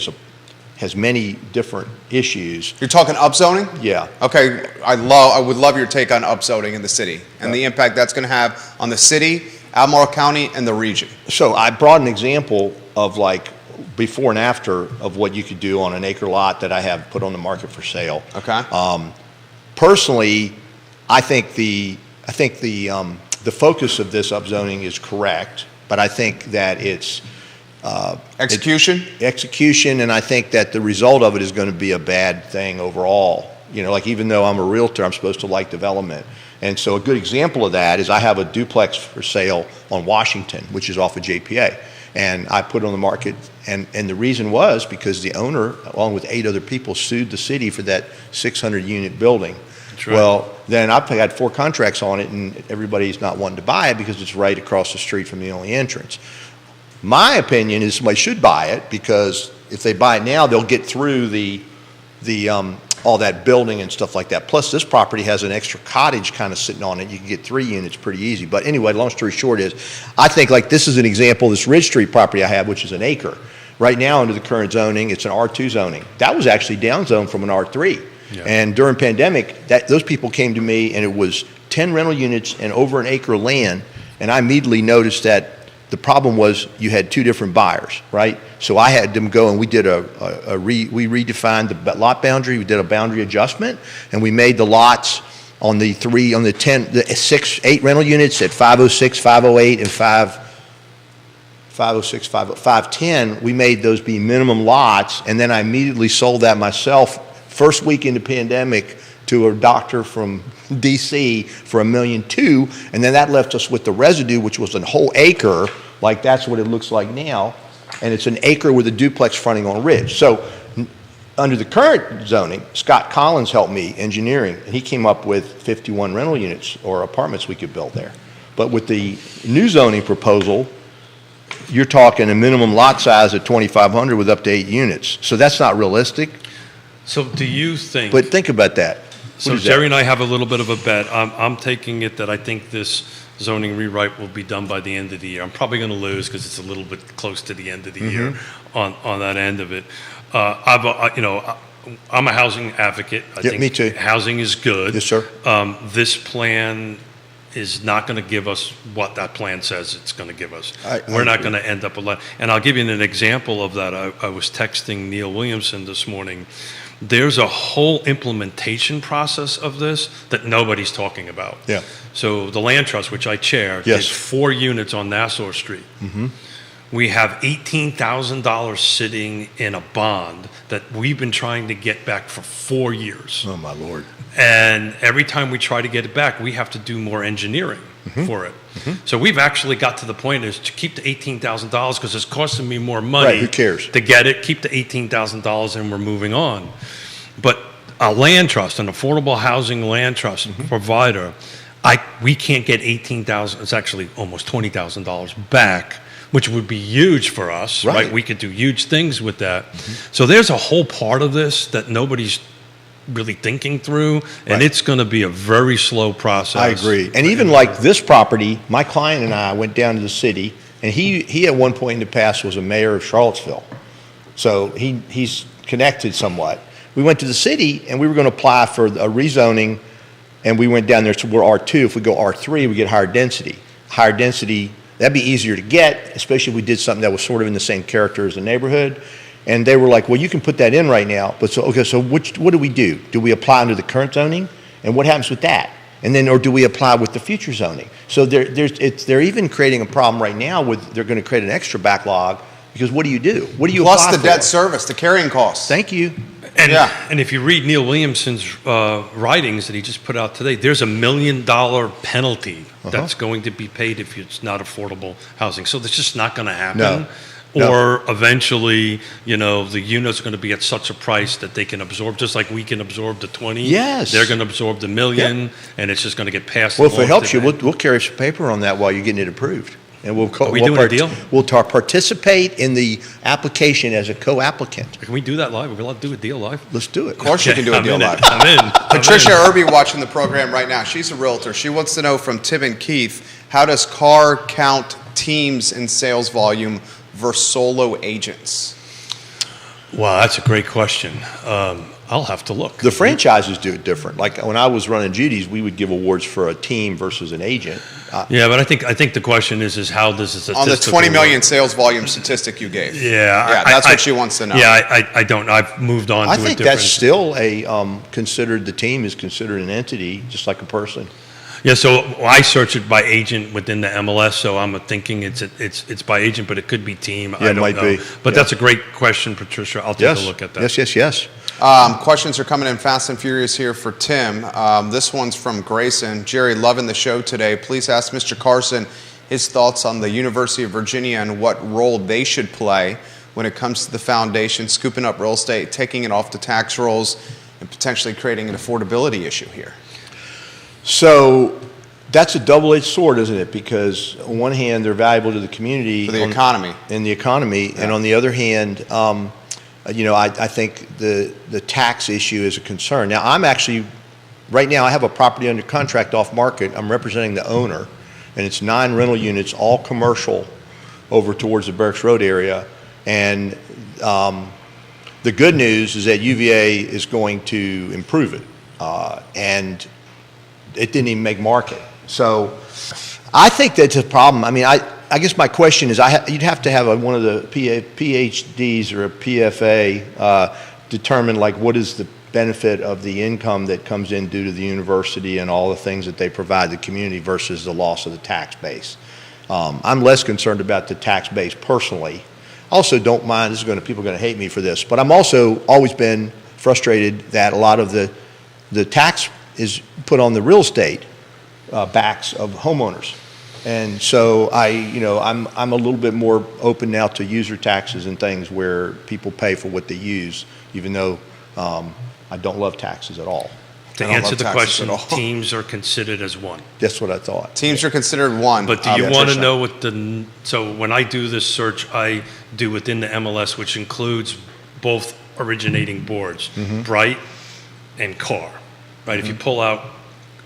has many different issues. You're talking upzoning? Yeah. Okay, I would love your take on upzoning in the city and the impact that's going to have on the city, Albemarle County, and the region. So I brought an example of like before and after of what you could do on an acre lot that I have put on the market for sale. Okay. Personally, I think the focus of this upzoning is correct, but I think that it's Execution? execution, and I think that the result of it is going to be a bad thing overall. Like even though I'm a realtor, I'm supposed to like development. And so a good example of that is I have a duplex for sale on Washington, which is off of JPA. And I put it on the market, and the reason was because the owner, along with 8 other people, sued the city for that 600-unit building. That's right. Well, then I've had 4 contracts on it, and everybody's not wanting to buy it because it's right across the street from the only entrance. My opinion is somebody should buy it because if they buy it now, they'll get through the all that building and stuff like that. Plus, this property has an extra cottage kind of sitting on it. You can get 3 units pretty easy. But anyway, long story short is, I think like this is an example, this Ridge Street property I have, which is an acre. Right now, under the current zoning, it's an R2 zoning. That was actually downzoned from an R3. Yeah. And during pandemic, those people came to me, and it was 10 rental units and over an acre of land. And I immediately noticed that the problem was you had 2 different buyers, right? So I had them go and we did we redefined the lot boundary. We did a boundary adjustment, and we made the lots on the 8 rental units at 506, 508, and 506, 510. We made those be minimum lots, and then I immediately sold that myself first week into pandemic to a doctor from DC for $1.2 million, and then that left us with the residue, which was a whole acre, like that's what it looks like now, and it's an acre with a duplex fronting on a ridge. So under the current zoning, Scott Collins helped me engineering, and he came up with 51 rental units or apartments we could build there. But with the new zoning proposal, you're talking a minimum lot size of 2,500 with up to 8 units. So that's not realistic, So do you think? but think about that. So What is that? Jerry and I have a little bit of a bet. I'm taking it that I think this zoning rewrite will be done by the end of the year. I'm probably going to lose because it's a little bit close to the end of the year on that end of it. I'm a housing advocate. I think me too. housing is good. Yes, sir. This plan is not going to give us what that plan says it's going to give us. We're not going to end up a lot. And I'll give you an example of that. I was texting Neil Williamson this morning. There's a whole implementation process of this that nobody's talking about. Yeah. So the Land Trust, which I chair, Yes. did 4 units on Nassau Street. We have $18,000 sitting in a bond that we've been trying to get back for 4 years. Oh, my Lord. And every time we try to get it back, we have to do more engineering for it. So we've actually got to the point is to keep the $18,000 because it's costing me more money. Right, who cares? To get it, keep the $18,000 and we're moving on. But a land trust, an affordable housing land trust provider, we can't get $18,000. It's actually almost $20,000 back, which would be huge for us, right? Right. We could do huge things with that. So there's a whole part of this that nobody's really thinking through, and Right. it's going to be a very slow process. I agree. And even like this property, my client and I went down to the city, and he at one point in the past was a mayor of Charlottesville. So he's connected somewhat. We went to the city, and we were going to apply for a rezoning, and we went down there, so we're R2. If we go R3, we get higher density. Higher density, that'd be easier to get, especially if we did something that was sort of in the same character as the neighborhood. And they were like, well, you can put that in right now. But so, okay, so what do we do? Do we apply under the current zoning? And what happens with that? And then, or do we apply with the future zoning? So they're even creating a problem right now with, they're going to create an extra backlog because what do you do? What do you Plus apply the for? debt service, the carrying costs. Thank you. And, Yeah. and if you read Neil Williamson's writings that he just put out today, there's $1 million penalty that's going to be paid if it's not affordable housing. So that's just not going to happen. No. Or eventually, the unit's going to be at such a price that they can absorb, just like we can absorb the 20. Yes. They're going to absorb the $1 million, and it's just going to get passed Well, if along it helps to you, them. we'll carry some paper on that while you're getting it approved. And we'll Are we doing a deal? We'll participate in the application as a co-applicant. Can we do that live? Are we allowed to do a deal live? Let's do it. Of course you can do a I'm deal in it. live. I'm in. Patricia Irby watching the program right now. She's a realtor. She wants to know from Tim and Keith, how does CAR count teams in sales volume versus solo agents? Wow, that's a great question. I'll have to look. The franchises do it different. Like when I was running Judy's, we would give awards for a team versus an agent. Yeah, but I think the question is how does the On the statistical 20 million work? sales volume statistic you gave. Yeah, That's what she wants to know. Yeah, I don't know. I've moved on I to a think different. that's still considered, the team is considered an entity, just like a person. Yeah, so I search it by agent within the MLS, so I'm thinking it's by agent, but it could be team. Yeah, I it don't might know. be. But Yeah. that's a great question, Patricia. I'll take a look at that. Yes. Questions are coming in fast and furious here for Tim. This one's from Grayson. Jerry, loving the show today. Please ask Mr. Carson his thoughts on the University of Virginia and what role they should play when it comes to the foundation, scooping up real estate, taking it off the tax rolls, and potentially creating an affordability issue here. So that's a double-edged sword, isn't it? Because on one hand, they're valuable to the community. For the economy. And the economy. Yeah. And on the other hand, I think the tax issue is a concern. Now, I'm actually, right now, I have a property under contract off market. I'm representing the owner, and it's 9 rental units, all commercial, over towards the Berks Road area. And the good news is that UVA is going to improve it. And it didn't even make market. So I think that's a problem. I mean, I guess my question is, you'd have to have one of the PhDs or a PFA determine like what is the benefit of the income that comes in due to the university and all the things that they provide the community versus the loss of the tax base. I'm less concerned about the tax base personally. I also don't mind, people are going to hate me for this, but I'm also always been frustrated that a lot of the tax is put on the real estate backs of homeowners. And so I'm a little bit more open now to user taxes and things where people pay for what they use, even though I don't love taxes at all. To I don't answer love the taxes question, at all. teams are considered as one. That's what I thought. Teams are considered one. But do you Yeah, want to Tricia. know what the, so when I do this search, I do within the MLS, which includes both originating boards, Bright and Car, right? If you pull out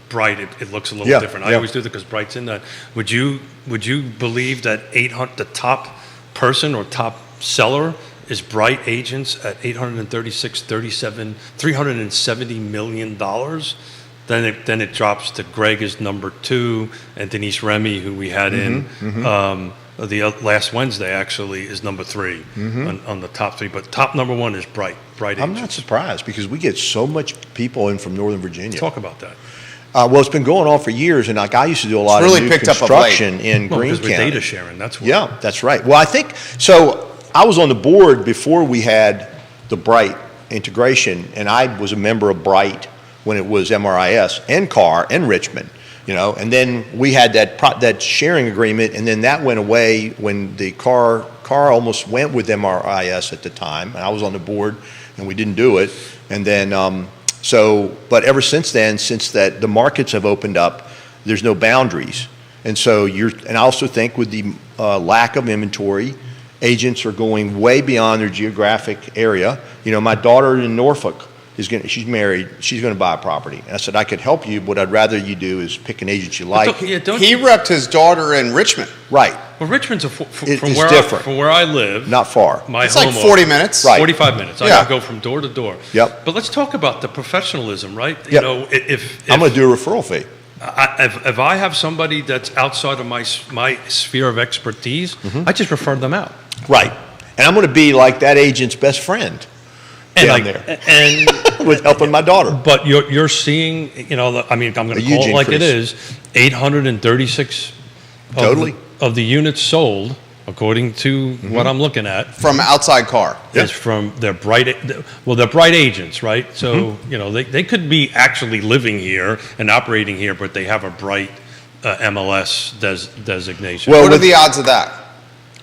Bright, it looks a little Yeah, different. I yeah. always do that because Bright's in that. Would you believe that 800, the top person or top seller is Bright Agents at 836, 37, $370 million? Then it drops to Greg is number 2, and Denise Remy, who we had in last Wednesday, actually, is number 3 on the top 3. But top number 1 is Bright I'm not Agents. surprised because we get so much people in from Northern Virginia. Talk about that. Well, it's been going on for years, and like I used to do a lot really of new picked up of late. construction in Well, Greene because we're County. data sharing, that's why. Yeah, that's right. Well, I think so. I was on the board before we had the Bright integration, and I was a member of Bright when it was MRIS and CAR and Richmond, and then we had that sharing agreement, and then that went away when the CAR almost went with MRIS at the time, and I was on the board, and we didn't do it, and then but ever since then, the markets have opened up, there's no boundaries, and so and I also think with the lack of inventory, agents are going way beyond their geographic area. My daughter in Norfolk she's married, she's going to buy a property. And I said, I could help you, but what I'd rather you do is pick an agent you like. Don't He repped his daughter in Richmond. Right, Well, Richmond's It's from different. where I live. not far. My It's home like 40 office, minutes. Right. 45 minutes. I Yeah. gotta go from door to door. Yep. But let's talk about the professionalism, right? Yep. If I'm going to do a referral fee. if I have somebody that's outside of my sphere of expertise, I just refer them out. Right. And I'm going to be like that agent's best friend And down like, there and with helping my daughter. but you're seeing, I'm going to A call huge it like it increase. is, 836 of Totally. of the units sold, according to what I'm looking at, From outside car. is from their they're Bright agents, right? So, they could be actually living here and operating here, but they have a Bright MLS designation. Well, What are with- the odds of that?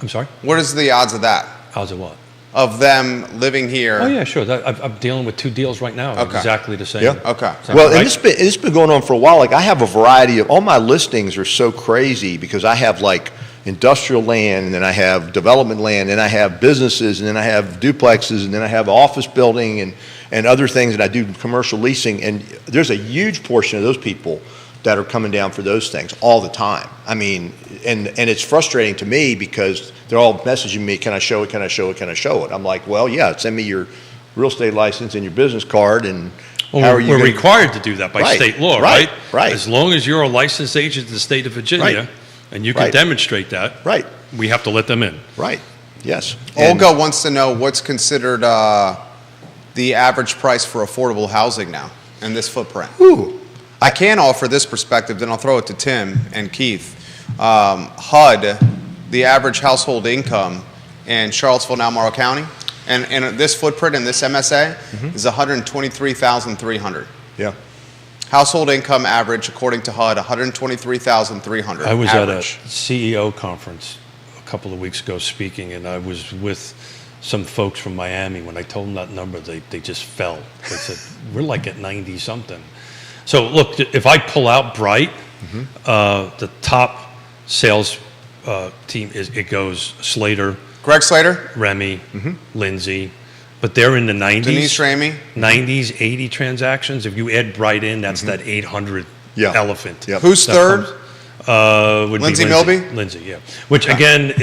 I'm sorry? What is the odds of that? How's it what? Of them living here? Oh, yeah, sure. I'm dealing with 2 deals right now. Okay. Exactly the same. Yeah. Okay. Sound Well, right? and it's been going on for a while. Like I have a variety of, all my listings are so crazy because I have like industrial land, and then I have development land, and I have businesses, and then I have duplexes, and then I have office building and other things, and I do commercial leasing. And there's a huge portion of those people that are coming down for those things all the time. I mean, and it's frustrating to me because they're all messaging me, can I show it, can I show it, can I show it? I'm like, well, yeah, send me your real estate license and your business card, and how Well, are you we're gonna- required to do that by Right, state law, right, right? right. As long as you're a licensed agent in the state of Virginia, Right. and you can Right. demonstrate that, Right, we have to let them in. right, yes. And- Olga wants to know what's considered the average price for affordable housing now in this footprint. Ooh, I can offer this perspective, then I'll throw it to Tim and Keith. HUD, the average household income in Charlottesville and Albemarle County, and this footprint in this MSA is $123,300. yeah. Household income average, according to HUD, $123,300. I was average. at a CEO conference a couple of weeks ago speaking, and I was with some folks from Miami. When I told them that number, they just fell. They said, we're like at 90 something. So look, if I pull out Bright, the top sales team it goes Slater, Greg Slater, Remy, Lindsay, but they're in the 90s. Denise Ramey. 90s, 80 transactions. If you add Bright in, that's that 800 Yeah. elephant. Yep. Who's That third? would be Lindsay Milby? Lindsay, yeah. Which again,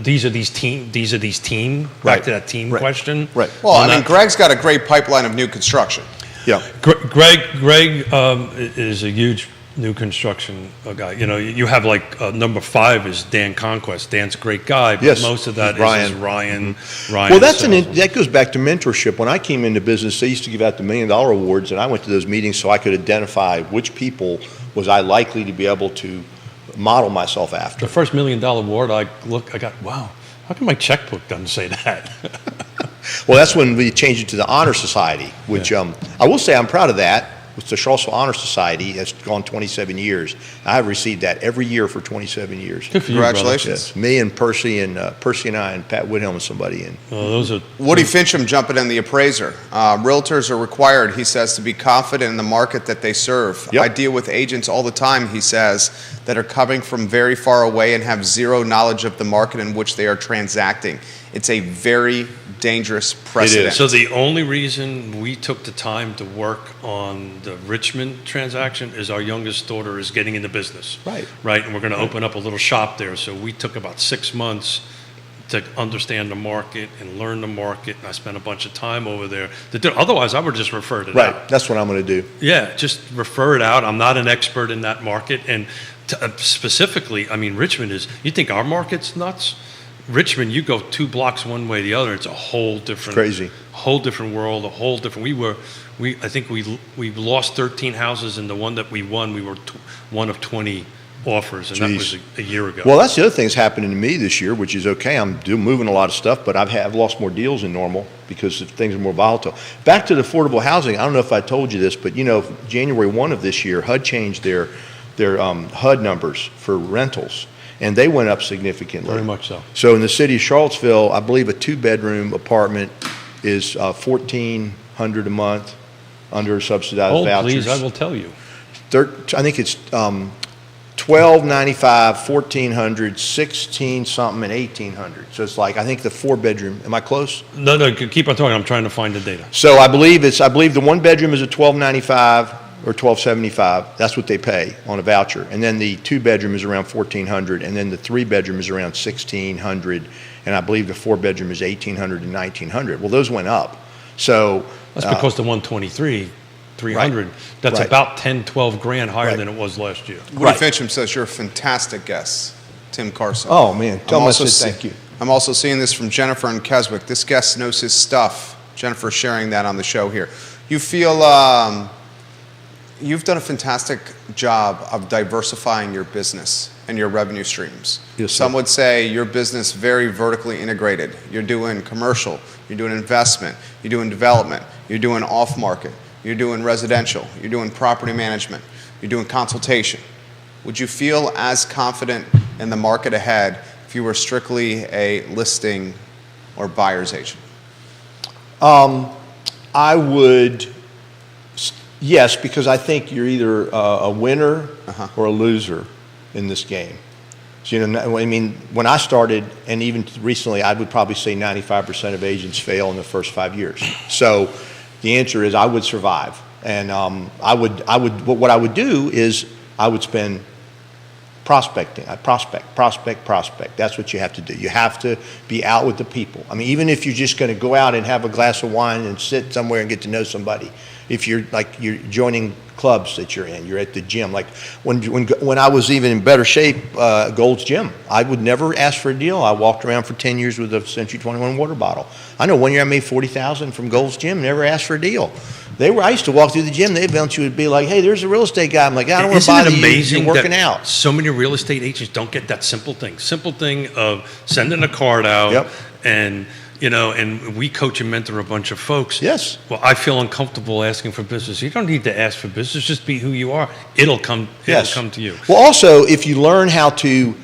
these are these team. Back Right. to that team Right. question. Right. Well, On I mean, that- Greg's got a great pipeline of new construction. Yeah. Greg is a huge new construction guy. You have like number 5 is Dan Conquest. Dan's a great guy, but Yes, most of that he's is Ryan. Ryan. Well, Ryan. that goes back to mentorship. When I came into business, they used to give out the $1 Million Awards, and I went to those meetings so I could identify which people was I likely to be able to model myself after. The first $1 Million award, I got, wow, how come my checkbook doesn't say that? Well, that's when we changed it to the Honor Society, which I will say I'm proud of that. with the Charlottesville Honor Society has gone 27 years. I've received that every year for 27 years. Good for you, brother. Congratulations. Yes, me and Percy and I and Pat Woodhelm and somebody. And Those are Woody Fincham jumping in, the appraiser. Realtors are required, he says, to be confident in the market that they serve. Yep. I deal with agents all the time, he says, that are coming from very far away and have zero knowledge of the market in which they are transacting. It's a very dangerous precedent. So the only reason we took the time to work on the Richmond transaction is our youngest daughter is getting into business. Right. Right, and we're going to open up a little shop there. So we took about 6 months to understand the market and learn the market. And I spent a bunch of time over there. Otherwise, I would just refer it right, out. that's what I'm going to do. Yeah, just refer it out. I'm not an expert in that market. And specifically, I mean, Richmond is, you think our market's nuts? Richmond, you go 2 blocks one way or the other, it's a whole different, Crazy. whole different world, a whole different. I think we lost 13 houses, and the one that we won, we were one of 20 offers, and that was a year ago. Well, that's the other thing that's happening to me this year, which is okay. I'm moving a lot of stuff, but I've lost more deals than normal because things are more volatile. Back to the affordable housing. I don't know if I told you this, but January 1 of this year, HUD changed their HUD numbers for rentals. And they went up significantly. Very much so. So in the city of Charlottesville, I believe a 2-bedroom apartment is $1,400 a month under subsidized vouchers. Please, I will tell you. I think it's $1,295, $1,400, $16 something, and $1,800. So it's like, I think the 4-bedroom. Am I close? No, keep on talking. I'm trying to find the data. So I believe the 1-bedroom is a $1,295 or $1,275. That's what they pay on a voucher. And then the 2-bedroom is around $1,400, and then the 3-bedroom is around $1,600, and I believe the 4-bedroom is $1,800 and $1,900. Well, those went up. So That's because the 123, 300, Right. that's Right. about 10, 12 grand higher Right. than it was last year. Woody Right. Fincham says you're a fantastic guest, Tim Carson. Oh, man. Tell him I said see- thank you. I'm also seeing this from Jennifer and Keswick. This guest knows his stuff. Jennifer sharing that on the show here. You feel you've done a fantastic job of diversifying your business and your revenue streams. Yes, sir. Some would say your business very vertically integrated. You're doing commercial, you're doing investment, you're doing development, you're doing off-market, you're doing residential, you're doing property management, you're doing consultation. Would you feel as confident in the market ahead if you were strictly a listing or buyer's agent? I would, yes, because I think you're either a winner or a loser in this game. So, I mean, when I started, and even recently, I would probably say 95% of agents fail in the first 5 years. So the answer is I would survive. And what I would do is I would spend prospecting. I prospect. That's what you have to do. You have to be out with the people. I mean, even if you're just going to go out and have a glass of wine and sit somewhere and get to know somebody, if you're joining clubs that you're in, you're at the gym. Like when I was even in better shape, Gold's Gym, I would never ask for a deal. I walked around for 10 years with a Century 21 water bottle. I know one year I made $40,000 from Gold's Gym, never asked for a deal. I used to walk through the gym, they eventually would be like, hey, there's a real estate guy. I'm like, I don't want to bother you, you're working out. So many real estate agents don't get that simple thing of sending a card out. Yep. And and we coach and mentor a bunch of folks. Yes. Well, I feel uncomfortable asking for business. You don't need to ask for business. Just be who you are. It'll come to you. Well, also, if you learn how to,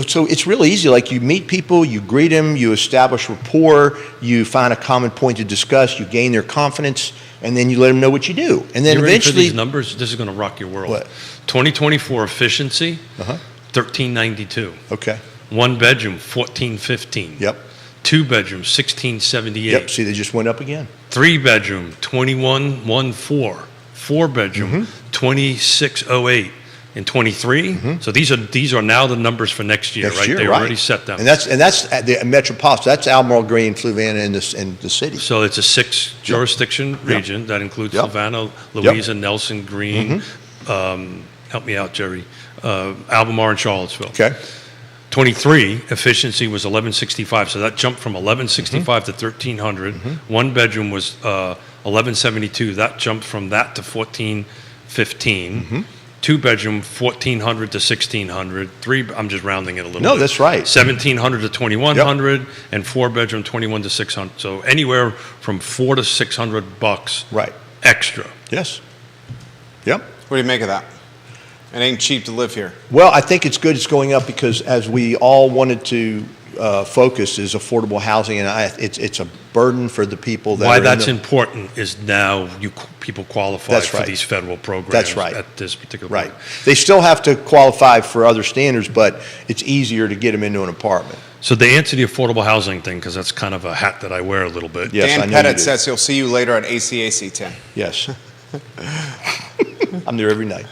so it's really easy. Like you meet people, you greet them, you establish rapport, you find a common point to discuss, you gain their confidence, and then you let them know what you do. And then You ready for eventually, these numbers? This is going to rock your world. What? 2024 efficiency, 1392. Okay. 1 bedroom, 1415. Yep. 2 bedroom, 1678. Yep. See, they just went up again. 3 bedroom, 2114. 4 bedroom, 2608. And 23. So these are now the numbers for next year, right? They already set them. And that's at the metropolitan. That's Albemarle, Green, Fluvanna, and the city. So it's a 6 jurisdiction region that includes Yep. Fluvanna, Louisa, Nelson, Green. Help me out, Jerry. Albemarle and Charlottesville. Okay. 23 efficiency was 1165, so that jumped from 1165 to 1300. 1 bedroom was 1172. That jumped from that to 1415. 2 bedroom 1400 to 1600. 3, I'm just rounding it a little bit. No, that's right. 1700 to 2100, and 4 bedroom 21 to 600. So anywhere from $400 to $600 Right. extra. Yes. Yep. What do you make of that? It ain't cheap to live here. Well, I think it's good it's going up because as we all wanted to focus is affordable housing, and it's a burden for the people that Why are that's in the, important is now people qualify That's for right. these federal programs That's right. at this particular right. point. They still have to qualify for other standards, but it's easier to get them into an apartment. So to answer the affordable housing thing, because that's kind of a hat that I wear a little bit. Yes, I Dan know you Pettit do. says he'll see you later at ACAC, Tim. Yes. I'm there every night.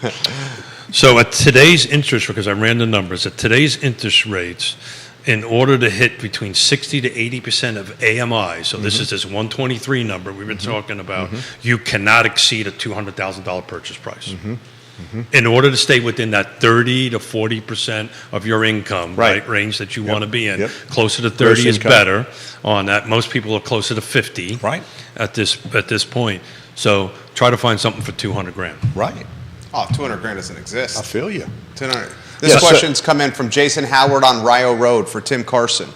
So at today's interest, because I ran the numbers, at today's interest rates, in order to hit between 60 to 80% of AMI, so this is this 123 number we've been talking about, you cannot exceed a $200,000 purchase price. In order to stay within that 30 to 40% of your income Right. range that you want to be in, Yep. closer to Gross 30 is income. better on that. Most people are closer to 50 Right. at this point. So try to find something for 200 grand. Right. Oh, 200 grand doesn't exist. I feel you. 200. This Yeah, so- question's come in from Jason Howard on Rio Road for Tim Carson.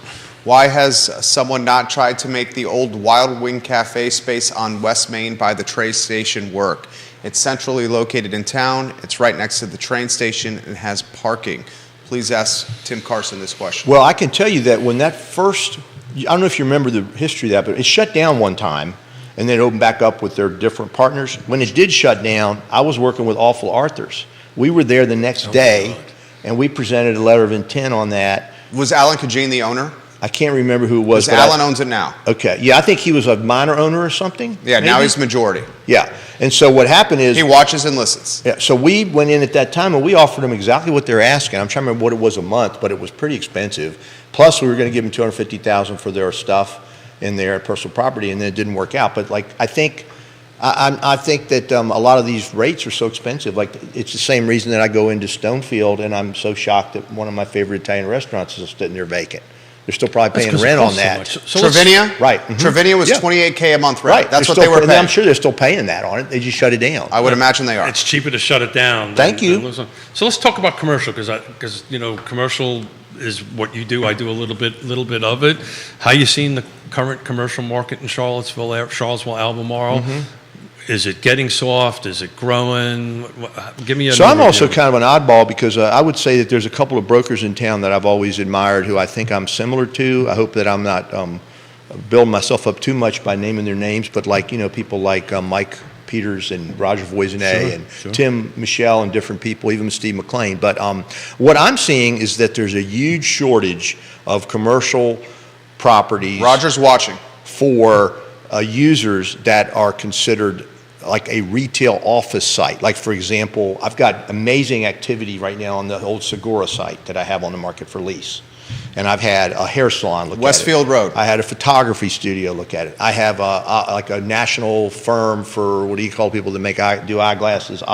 Why has someone not tried to make the old Wild Wing Cafe space on West Main by the train station work? It's centrally located in town. It's right next to the train station and has parking. Please ask Tim Carson this question. Well, I can tell you that when that first, I don't know if you remember the history of that, but it shut down one time and then it opened back up with their different partners. When it did shut down, I was working with Awful Arthurs. We were there the next day God. and we presented a letter of intent on that. Was Alan Kajin the owner? I can't remember who it was. Because but Alan owns it now. Okay. Yeah, I think he was a minor owner or something. Yeah, now maybe? he's majority. Yeah. And so what happened is. He watches and listens. Yeah, so we went in at that time and we offered them exactly what they're asking. I'm trying to remember what it was a month, but it was pretty expensive. Plus, we were going to give them $250,000 for their stuff in their personal property, and then it didn't work out. But like, I think that a lot of these rates are so expensive. Like, it's the same reason that I go into Stonefield, and I'm so shocked that one of my favorite Italian restaurants is sitting there vacant. They're still probably That's paying 'cause it rent on costs so that. much. So let's- Trevinia? Right. Mhm. Trevinia was Yeah. $28K a month rent. Right. That's what They're they were still- paying. I'm sure they're still paying that on it. They just shut it down. I would imagine they are. It's cheaper to shut it down. Thank you. So let's talk about commercial because commercial is what you do. I do a little bit of it. How you seeing the current commercial market in Charlottesville, Albemarle? Is it getting soft? Is it growing? Give me a. So I'm also kind of an oddball because I would say that there's a couple of brokers in town that I've always admired who I think I'm similar to. I hope that I'm not building myself up too much by naming their names, but people like Mike Peters and Roger Voisinet and Tim Michelle and different people, even Steve McLean. But what I'm seeing is that there's a huge shortage of commercial properties Roger's watching. for users that are considered like a retail office site. Like, for example, I've got amazing activity right now on the old Segura site that I have on the market for lease. And I've had a hair salon look at it. Westfield Road. I had a photography studio look at it. I have like a national firm for, what do you call people that do eyeglasses,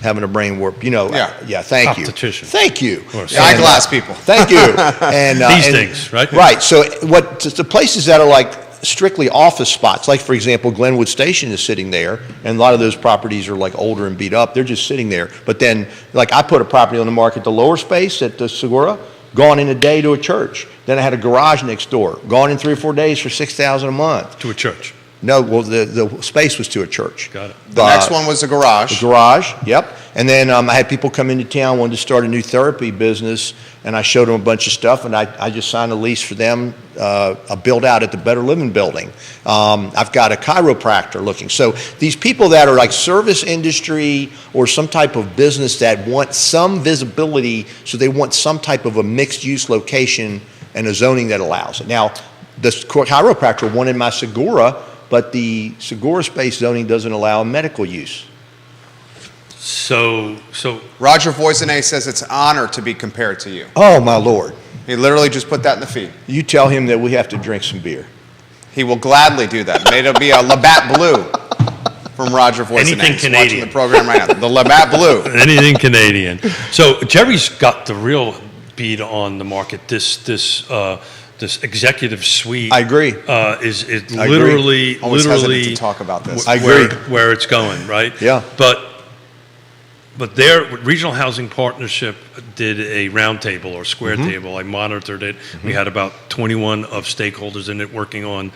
having a brain warp, Yeah. thank you. Optician. Thank you. Of course. The eyeglass people. Thank you. And These and- things, right? Right. So the places that are like strictly office spots, like for example, Glenwood Station is sitting there, and a lot of those properties are like older and beat up. They're just sitting there. But then, like I put a property on the market, the lower space at the Segura, gone in a day to a church. Then I had a garage next door, gone in 3 or 4 days for $6,000 a month. To a church. No, well the space was to a church. Got it. The next one was a garage. The garage, yep. And then I had people come into town, wanted to start a new therapy business, and I showed them a bunch of stuff, and I just signed a lease for them, a build out at the Better Living Building. I've got a chiropractor looking. So these people that are like service industry or some type of business that want some visibility, so they want some type of a mixed use location and a zoning that allows it. Now, the chiropractor wanted my Segura, but the Segura space zoning doesn't allow medical use. So Roger Voisinet says it's an honor to be compared to you. Oh, my Lord. He literally just put that in the feed. You tell him that we have to drink some beer. He will gladly do that. May it be a Labatt Blue from Roger Voisinet. Anything He's watching Canadian. the program right now. The Labatt Blue. anything Canadian. So Jerry's got the real beat on the market. This executive suite. I agree. Is I literally Always hesitant literally to talk about this. I agree. where it's going, right? Yeah. But their Regional Housing Partnership did a roundtable or square table. I monitored it. We had about 21 of stakeholders in it working on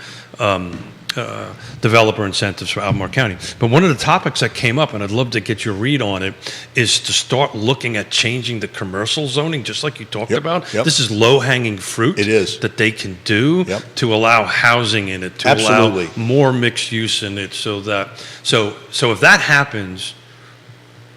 developer incentives for Albemarle County. But one of the topics that came up, and I'd love to get your read on it, is to start looking at changing the commercial zoning, just like you talked about. Yep. This is low-hanging fruit. It is. That they can do to allow housing in it, to Absolutely. allow more mixed use in it, so if that happens,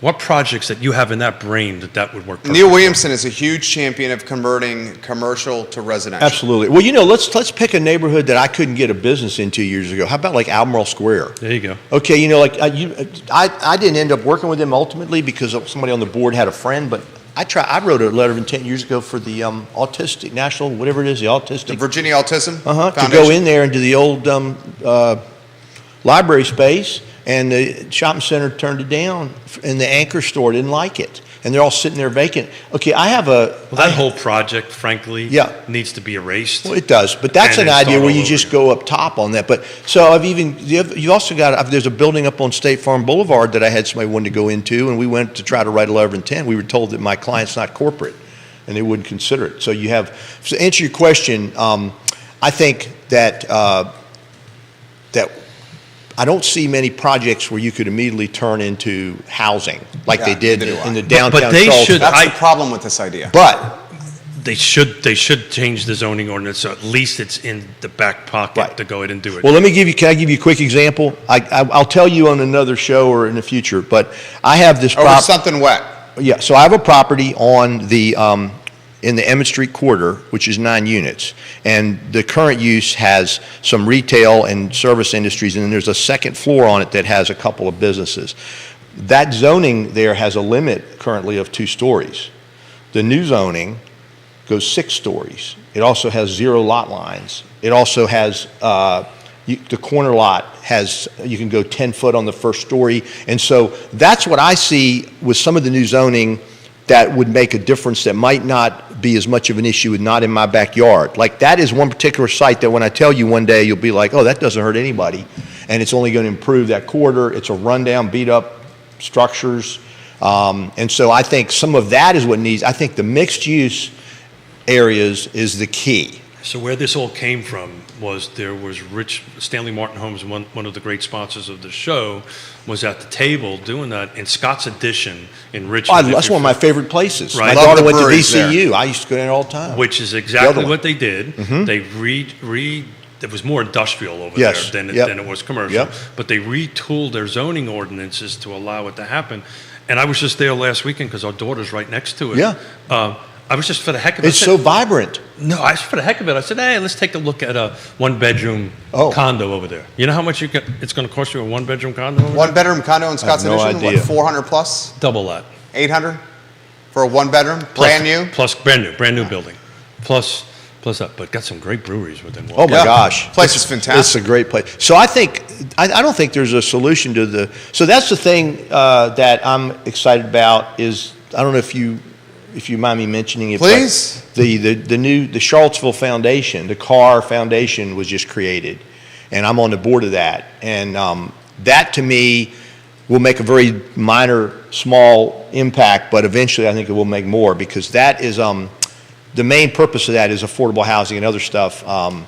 what projects that you have in that brain that would work perfectly? Neil Williamson is a huge champion of converting commercial to residential. Absolutely. Well, you know, let's pick a neighborhood that I couldn't get a business in 2 years ago. How about like Albemarle Square? There you go. Okay, you know, like I didn't end up working with them ultimately because somebody on the board had a friend, but I wrote a letter of intent years ago for the autistic national, whatever it is, the autistic. The Virginia Autism To Foundation. go in there into the old library space, and the shopping center turned it down, and the anchor store didn't like it, and they're all sitting there vacant. Okay, I have a... Well, that whole project, frankly, Yeah. needs to be erased. Well, it does, but that's And an it's idea all where you over just again. go up top on that. But so you've also got, there's a building up on State Farm Boulevard that I had somebody wanted to go into, and we went to try to write a letter of intent. We were told that my client's not corporate, and they wouldn't consider it. So to answer your question, I think that I don't see many projects where you could immediately turn into housing like they did neither do I. in the downtown But they Charleston. should- That's the problem with this idea. But They should change the zoning ordinance, so at least it's in the back pocket Right. to go ahead and do it. Well, can I give you a quick example? I'll tell you on another show or in the future, but I have this Over property. something wet. Yeah, so I have a property on the, in the Emmett Street corridor, which is 9 units. And the current use has some retail and service industries, and then there's a second floor on it that has a couple of businesses. That zoning there has a limit currently of 2 stories. The new zoning goes 6 stories. It also has 0 lot lines. It also has, the corner lot has, you can go 10 foot on the first story. And so that's what I see with some of the new zoning that would make a difference, that might not be as much of an issue with not in my backyard. Like that is one particular site that when I tell you one day, you'll be like, oh, that doesn't hurt anybody. And it's only going to improve that corridor. It's a rundown, beat up structures. And so I think some of that is what needs, I think the mixed use areas is the key. So where this all came from was there was Stanley Martin Homes, one of the great sponsors of the show, was at the table doing that in Scott's Addition in Richmond. That's one of my favorite places. Right. My Love daughter the went to breweries VCU. I used to go there all the time. Which is The exactly other one. what they did. They it was more industrial over Yes. there than Yep. it was commercial. Yep. But they retooled their zoning ordinances to allow it to happen. And I was just there last weekend because our daughter's right next to it. Yeah. I was just for the heck of it. It's so vibrant. No, I for the heck of it, I said, hey, let's take a look at a one-bedroom Oh. condo over there. You know how much it's going to cost you a one-bedroom condo over One bedroom condo in Scotts no Addition, idea. what, 400 plus? there? Double that. 800 for a one bedroom, brand new? Plus brand new building. Plus that, but got some great breweries within Oh walking. my Yeah. gosh. Place is fantastic. It's a great place. So I think, I don't think there's a solution to so that's the thing that I'm excited about is, I don't know if you mind me mentioning it. but Please. The Charlottesville Foundation, the Carr Foundation was just created. And I'm on the board of that. And that to me will make a very minor, small impact, but eventually I think it will make more, because that is, the main purpose of that is affordable housing and other stuff. And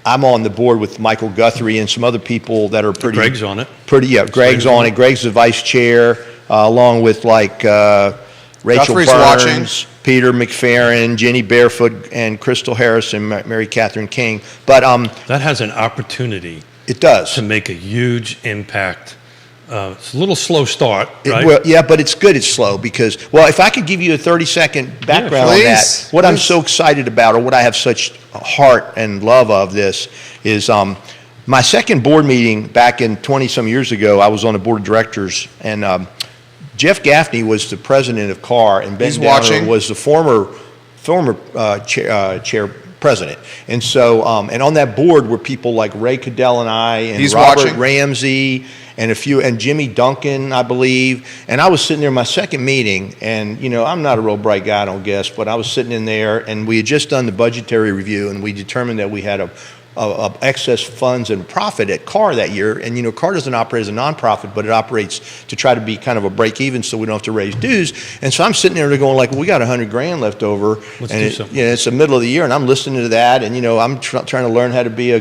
I'm on the board with Michael Guthrie and some other people that are pretty. Greg's on it. Greg's on it. Greg's the vice chair, along with like Rachel Guthrie's Burns, Peter McFerrin, Jenny Barefoot, and Crystal Harris, and Mary Catherine King. But That has an opportunity it does. to make a huge impact. It's a little slow start, It right? will- yeah, but it's good it's slow because, well, if I could give you a 30-second background on that, Please, what I'm please. so excited about, or what I have such heart and love of this, is my second board meeting back in 20-some years ago, I was on the board of directors, and Jeff Gaffney was the president of Carr, and Ben He's Downer watching. was the former chair president. And so, and on that board were people like Ray Cadell and I, and He's Robert watching. Ramsey, and and Jimmy Duncan, I believe. And I was sitting there in my second meeting, and I'm not a real bright guy, I don't guess, but I was sitting in there, and we had just done the budgetary review, and we determined that we had a of excess funds and profit at Carr that year. And, you know, Carr doesn't operate as a nonprofit, but it operates to try to be kind of a break even so we don't have to raise dues. And so I'm sitting there going like, well, we got $100,000 left over. Let's and do something. You know, it's the middle of the year, and I'm listening to that, and, you know, I'm trying to learn how to be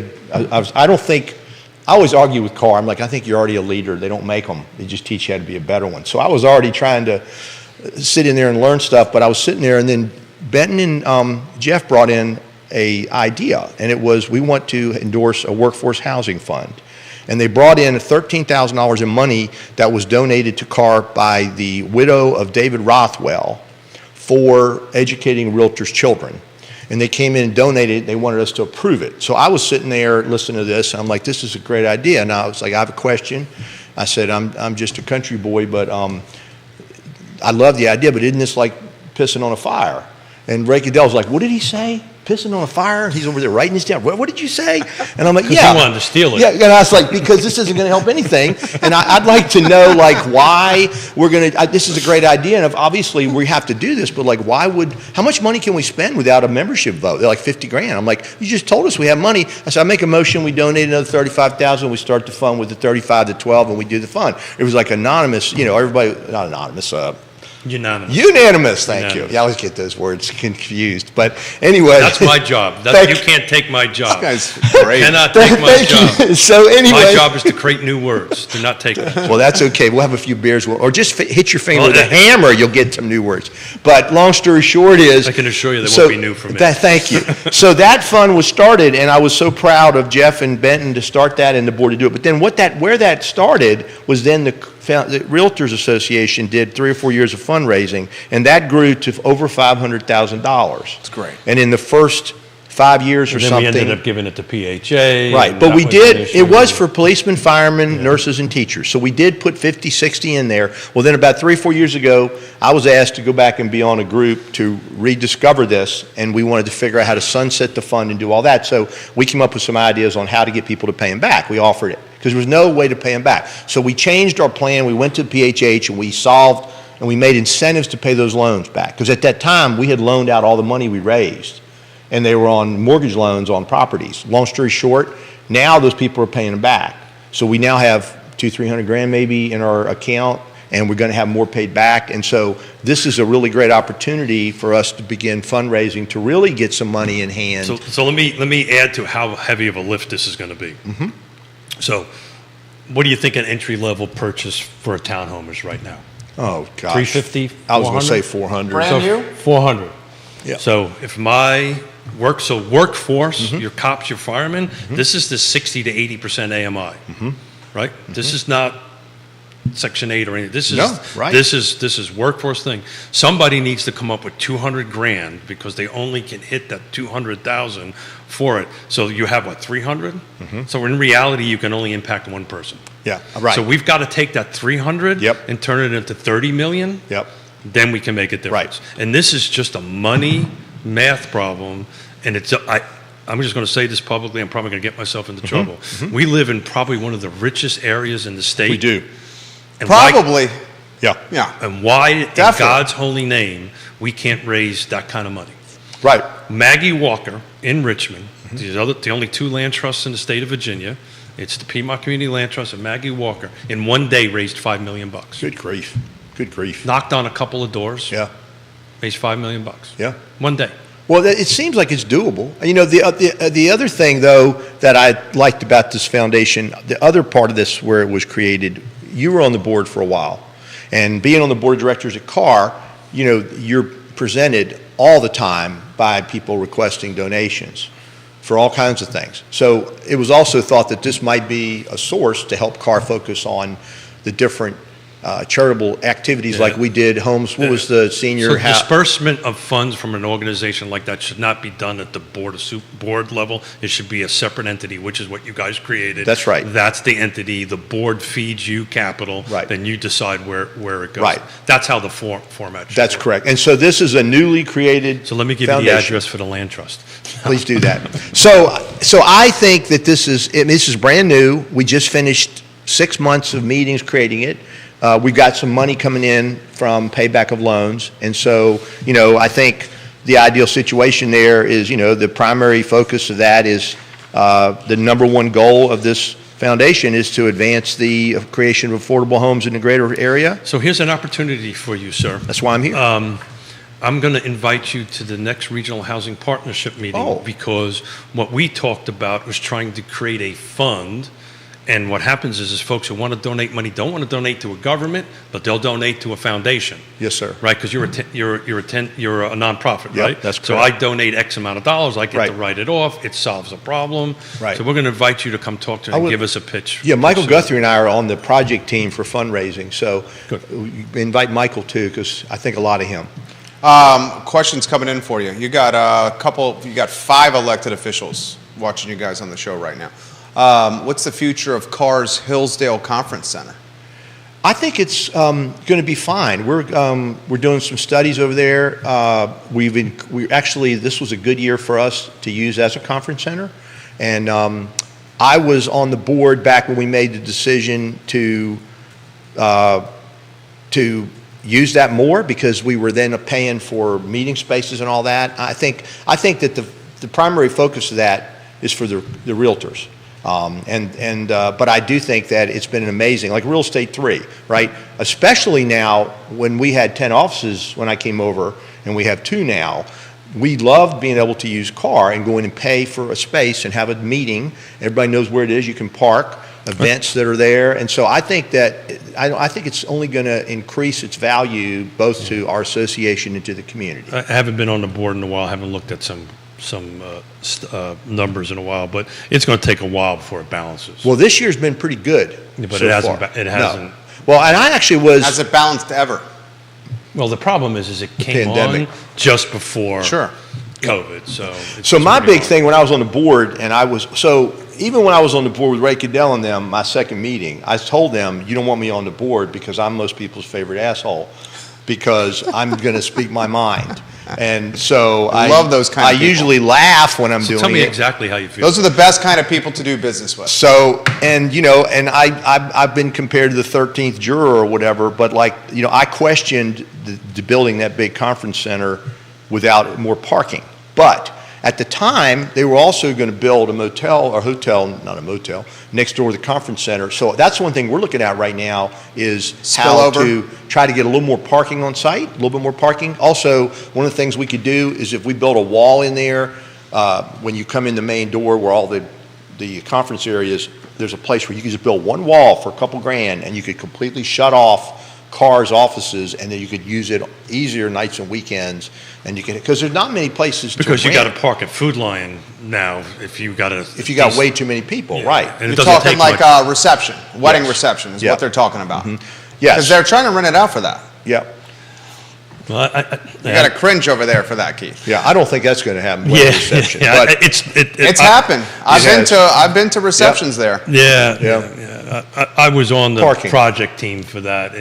I always argue with Carr. I'm like, I think you're already a leader. They don't make them. They just teach you how to be a better one. So I was already trying to sit in there and learn stuff, but I was sitting there, and then Benton and Jeff brought in a idea, and it was, we want to endorse a workforce housing fund. And they brought in $13,000 in money that was donated to Carr by the widow of David Rothwell for educating realtors' children. And they came in and donated. They wanted us to approve it. So I was sitting there listening to this, and I'm like, this is a great idea. And I was like, I have a question. I said, I'm just a country boy, but I love the idea, but isn't this like pissing on a fire? And Ray Goodell was like, what did he say? Pissing on a fire? He's over there writing this down. What did you say? And I'm like, yeah. He wanted to steal it. Yeah, and I was like, because this isn't going to help anything. And I'd like to know, like, why we're going to, this is a great idea. And if obviously we have to do this, but like, how much money can we spend without a membership vote? They're like $50,000. I'm like, you just told us we have money. I said, I make a motion, we donate another $35,000, we start the fund with the 35 to 12, and we do the fund. It was like anonymous, you know, everybody, not anonymous, Unanimous, thank you. Yeah, I always get those words confused. But anyway. That's my job. You can't take my job. This guy's great. Cannot take my job. So anyway. My job is to create new words. Do not take it. Well, that's okay. We'll have a few beers. Or just hit your finger with a hammer, you'll get some new words. But long story short is. I can assure you they won't be new for me. Thank you. So that fund was started, and I was so proud of Jeff and Benton to start that and the board to do it. But then where that started was then the Realtors Association did 3 or 4 years of fundraising, and that grew to over $500,000. That's great. And in the first 5 years or And then something. we ended up giving it to PHA. Right, but we did, it was for policemen, firemen, nurses, and teachers. So we did put 50, 60 in there. Well, then about 3 or 4 years ago, I was asked to go back and be on a group to rediscover this, and we wanted to figure out how to sunset the fund and do all that. So we came up with some ideas on how to get people to pay them back. We offered it, because there was no way to pay them back. So we changed our plan, we went to PHH, and we solved, and we made incentives to pay those loans back. Because at that time, we had loaned out all the money we raised, and they were on mortgage loans on properties. Long story short, now those people are paying them back. So we now have $200,000-300,000 maybe in our account, and we're going to have more paid back. And so this is a really great opportunity for us to begin fundraising to really get some money in hand. So let me add to how heavy of a lift this is going to be. Mm-hmm. So what do you think an entry-level purchase for a townhome is right now? Oh, gosh. 350, I was going to say 400? 400. Brand new? 400. Yeah. So if my workforce, your cops, your firemen, this is the 60 to 80% AMI, right? This is not Section 8 or anything. This is right. This is workforce thing. Somebody needs to come up with $200,000 because they only can hit that 200,000 for it. So you have what, 300? So in reality, you can only impact one person. Yeah, right. So we've got to take that 300 Yep. and turn it into 30 million. Yep. Then we can make a difference. And this is just a money math problem, and it's I'm just going to say this publicly. I'm probably going to get myself into trouble. We live in probably one of the richest areas in the state. We do. And Probably. Yeah. Yeah. And why, in Definitely. God's holy name, we can't raise that kind of money? Right. Maggie Walker in Richmond, the only 2 land trusts in the state of Virginia. It's the Piedmont Community Land Trust and Maggie Walker. In one day, raised $5 million. Good grief. Good grief. Knocked on a couple of doors. Yeah. Raised $5 million. Yeah. One day. Well, it seems like it's doable. You know, the other thing, though, that I liked about this foundation, the other part of this where it was created, you were on the board for a while. And being on the board of directors at Carr, you know, you're presented all the time by people requesting donations for all kinds of things. So it was also thought that this might be a source to help Carr focus on the different charitable activities like we did homes. What was the senior So house? disbursement of funds from an organization like that should not be done at the board level. It should be a separate entity, which is what you guys created. That's right. That's the entity. The board feeds you capital. Right. Then you decide where it goes. Right. That's how the format should That's work. correct. And so this is a newly created So let me give you the foundation. address for the land trust. Please do that. So I think that this is brand new. We just finished 6 months of meetings creating it. We've got some money coming in from payback of loans. And so, you know, I think the ideal situation there is, you know, the primary focus of that is the number one goal of this foundation is to advance the creation of affordable homes in the greater area. So here's an opportunity for you, sir. That's why I'm here. I'm going to invite you to the next Regional Housing Partnership meeting Oh. because what we talked about was trying to create a fund. And what happens is folks who want to donate money don't want to donate to a government, but they'll donate to a foundation. Yes, sir. Right, because you're a nonprofit, Yep, right? that's So I correct. donate X amount of dollars, I get Right. to write it off, it solves a problem. Right. So we're going to invite you to come talk to I and would- give us a pitch. Yeah, Michael So- Guthrie and I are on the project team for fundraising, so Good. we invite Michael too, because I think a lot of him. Questions coming in for you. You got you got 5 elected officials watching you guys on the show right now. What's the future of Carr's Hillsdale Conference Center? I think it's going to be fine. We're doing some studies over there. This was a good year for us to use as a conference center, and I was on the board back when we made the decision to use that more because we were then paying for meeting spaces and all that. I think that the primary focus of that is for the realtors. But I do think that it's been an amazing, like Real Estate 3, right? Especially now when we had 10 offices when I came over and we have 2 now. We loved being able to use Carr and go in and pay for a space and have a meeting. Everybody knows where it is. You can park, events that are there. And so I think that, I think it's only going to increase its value both to our association and to the community. I haven't been on the board in a while, haven't looked at some numbers in a while, but it's going to take a while before it balances. Well, this year's been pretty good. Yeah, but so it hasn't far. ba- it hasn't- No. Well, and I actually was. Has it balanced ever? Well, the problem is it came Pandemic. on just before Sure. COVID, so. it's So just my pretty big hard. thing when I was on the board, even when I was on the board with Ray Cadell and them, my second meeting, I told them, you don't want me on the board because I'm most people's favorite asshole, because I'm going to speak my mind. And so I Love those kind of I people. usually laugh when I'm So doing tell me it. exactly how you feel. Those are the best kind of people to do business with. So, and I've been compared to the 13th juror or whatever, but I questioned the building that big conference center without more parking. But at the time, they were also going to build a motel or hotel, not a motel, next door to the conference center. So that's one thing we're looking at right now is how Spillover. to try to get a little more parking on site, a little bit more parking. Also, one of the things we could do is if we build a wall in there, when you come in the main door where all the conference areas, there's a place where you can just build one wall for a couple grand and you could completely shut off Carr's offices, and then you could use it easier nights and weekends, and you can, because there's not many places Because to you got rent to park at Food Lion now if you got way too many people, Yeah. right? And it You're doesn't talking take like much. reception, wedding Yes. reception is Yeah. what they're talking about. Yes. Because they're trying to rent it out for that. Yeah, Well, You got to cringe over there for that, Keith. yeah. I don't think that's going to happen. Wedding yeah, reception, yeah, but It's happened. I've been to receptions there. Yeah, Yeah. yeah. I was on the Parking. project team for that.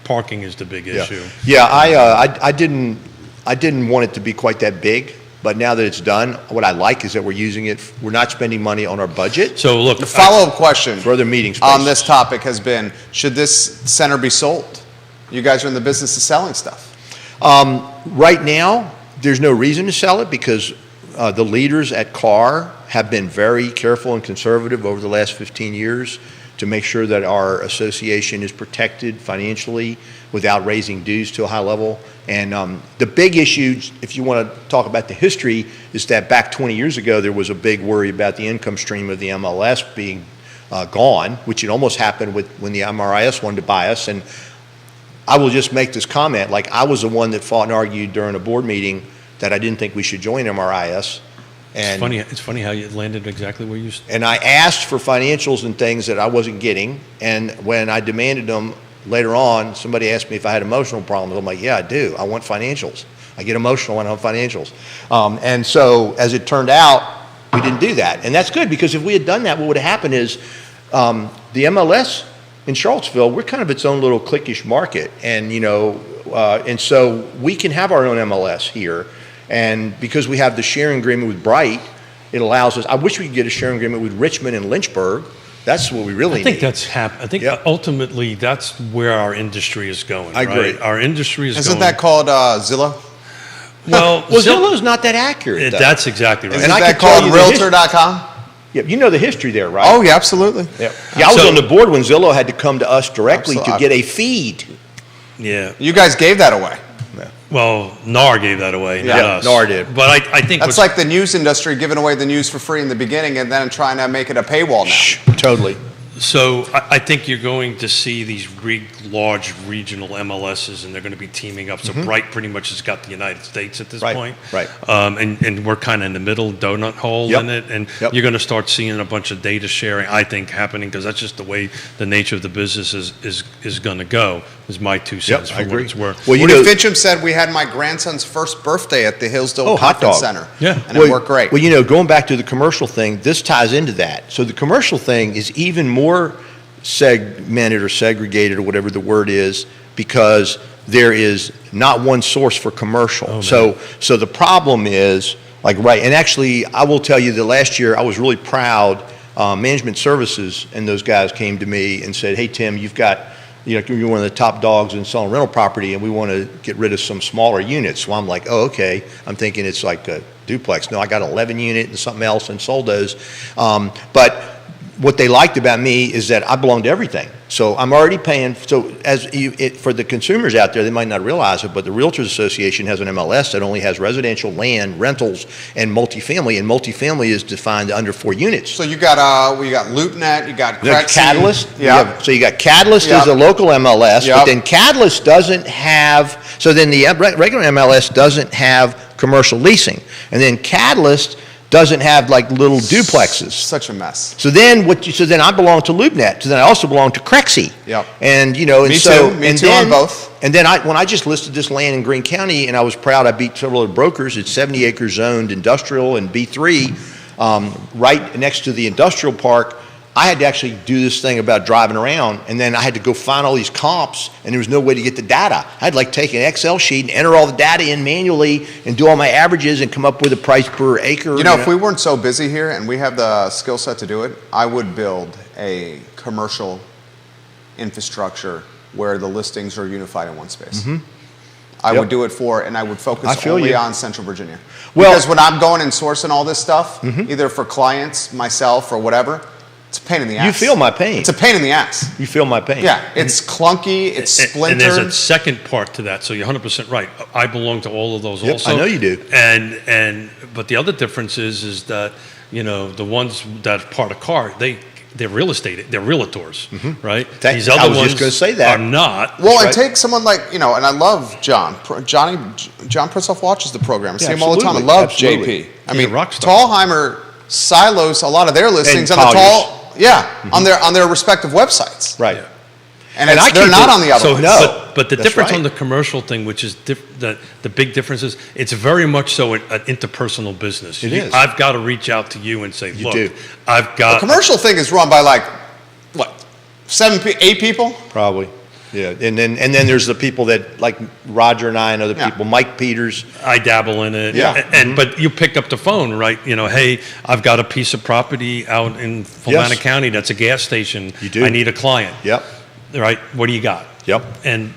Parking is the big yeah, issue. yeah. I didn't want it to be quite that big, but now that it's done, what I like is that we're using it. We're not spending money on our budget So look, The follow-up question for other meeting spaces. on this topic has been, should this center be sold? You guys are in the business of selling stuff. Right now, there's no reason to sell it because the leaders at Carr have been very careful and conservative over the last 15 years to make sure that our association is protected financially without raising dues to a high level. And the big issue, if you want to talk about the history, is that back 20 years ago, there was a big worry about the income stream of the MLS being gone, which it almost happened when the MRIS wanted to buy us. And I will just make this comment, like I was the one that fought and argued during a board meeting that I didn't think we should join MRIS. And, it's funny how you landed exactly where you. and I asked for financials and things that I wasn't getting. And when I demanded them later on, somebody asked me if I had emotional problems. I'm like, yeah, I do. I want financials. I get emotional when I have financials. And so as it turned out, we didn't do that. And that's good because if we had done that, what would have happened is the MLS in Charlottesville, we're kind of its own little cliquish market, and and so we can have our own MLS here, and because we have the sharing agreement with Bright, it allows us. I wish we could get a sharing agreement with Richmond and Lynchburg. That's what we really I think need. that's I think Yeah. ultimately that's where our industry is going. I agree. Right? Our industry is Isn't going. that called Zillow? Well, Well, Zillow's not that accurate. Though. That's exactly right. Isn't I that could tell called you the Realtor.com? Yeah, you know the history there, right? Oh, yeah, absolutely. Yeah. I was So- on the board when Zillow had to come to us directly to Absolutely. get a feed. Yeah. You guys gave that away. Well, NAR gave that away, not Yeah, us. NAR did. But I think That's what's- like the news industry giving away the news for free in the beginning and then trying to make it a paywall now. Totally. So I think you're going to see these large regional MLSs, and they're going to be teaming up. So Bright pretty much has got the United States at this Right, point. right. And we're kind of in the middle donut hole Yep, in it. And yep. you're going to start seeing a bunch of data sharing, I think, happening because that's just the way the nature of the business is going to go, is my 2 cents I for what agree. it's worth. Well, you Woody know, Fincham said we had my grandson's first birthday at the Hillsdale Oh, hot Conference dog. Center. Yeah. And it worked great. Well, you know, going back to the commercial thing, this ties into that. So the commercial thing is even more segmented or segregated or whatever the word is, because there is not one source for commercial. So the problem is, like, right, and actually, I will tell you that last year I was really proud. Management Services and those guys came to me and said, "Hey, Tim, you've got, you know, you're one of the top dogs in selling rental property, and we want to get rid of some smaller units." So I'm like, "Oh, okay." I'm thinking it's like a duplex. No, I got 11 unit and something else and sold those. But what they liked about me is that I belong to everything. So I'm already paying. So for the consumers out there, they might not realize it, but the Realtors Association has an MLS that only has residential land, rentals, and multifamily. And multifamily is defined under 4 units. So you got LoopNet, you got The Crexi. Catalyst. Yeah. So you got Catalyst Yep. as a local MLS, Yep. but then Catalyst doesn't have. So then the regular MLS doesn't have commercial leasing, and then Catalyst doesn't have like little duplexes. Such a mess. So then so then I belong to LoopNet. So then I also belong to Crexi. Yep. And you know, and Me so too. Me and too then, on both. And then when I just listed this land in Greene County, and I was proud, I beat several other brokers. It's 70 acres zoned industrial and B3, right next to the industrial park. I had to actually do this thing about driving around, and then I had to go find all these comps, and there was no way to get the data. I had to like take an Excel sheet and enter all the data in manually and do all my averages and come up with a price per acre. You know, if we weren't so busy here and we have the skill set to do it, I would build a commercial infrastructure where the listings are unified in one space. I Yep. would do it and I would focus I feel only you. on Central Virginia. Well- Because when I'm going and sourcing all this stuff, either for clients, myself, or whatever, it's a pain in the ass. You feel my pain. It's a pain in the ass. You feel my pain. Yeah, it's clunky, it's And splintered. there's a second part to that. So you're 100% right. I belong to all of those Yep, also. I know you do. But the other difference is that, you know, the ones that are part of CAR, they're real estate, they're realtors, right? These other I was ones just gonna say that. are not. Well, and right. take someone like, you know, and I love John. John Pritzhoff watches the program. I see Yeah, him all the time. I absolutely, love absolutely. JP. I He's a mean, rock star. Tallheimer silos a lot of their listings And on the Colliers. on their respective websites. Right. And, And I they're keep not it- on the other So, ones. No. but the that's difference right. on the commercial thing, which is the big difference is, it's very much so an interpersonal business. It is. I've got to reach out to you and say, You look, do. I've The got. commercial thing is run by like, what, 8 people? Probably. Yeah. And then there's the people that, like Roger and I and other Yeah. people, Mike Peters. I dabble in it. Yeah. But you pick up the phone, right? You know, hey, I've got a piece of property out in Fulana Yes. County that's a gas station. You do. I need a client. Yep. Right? What do you got? Yep. And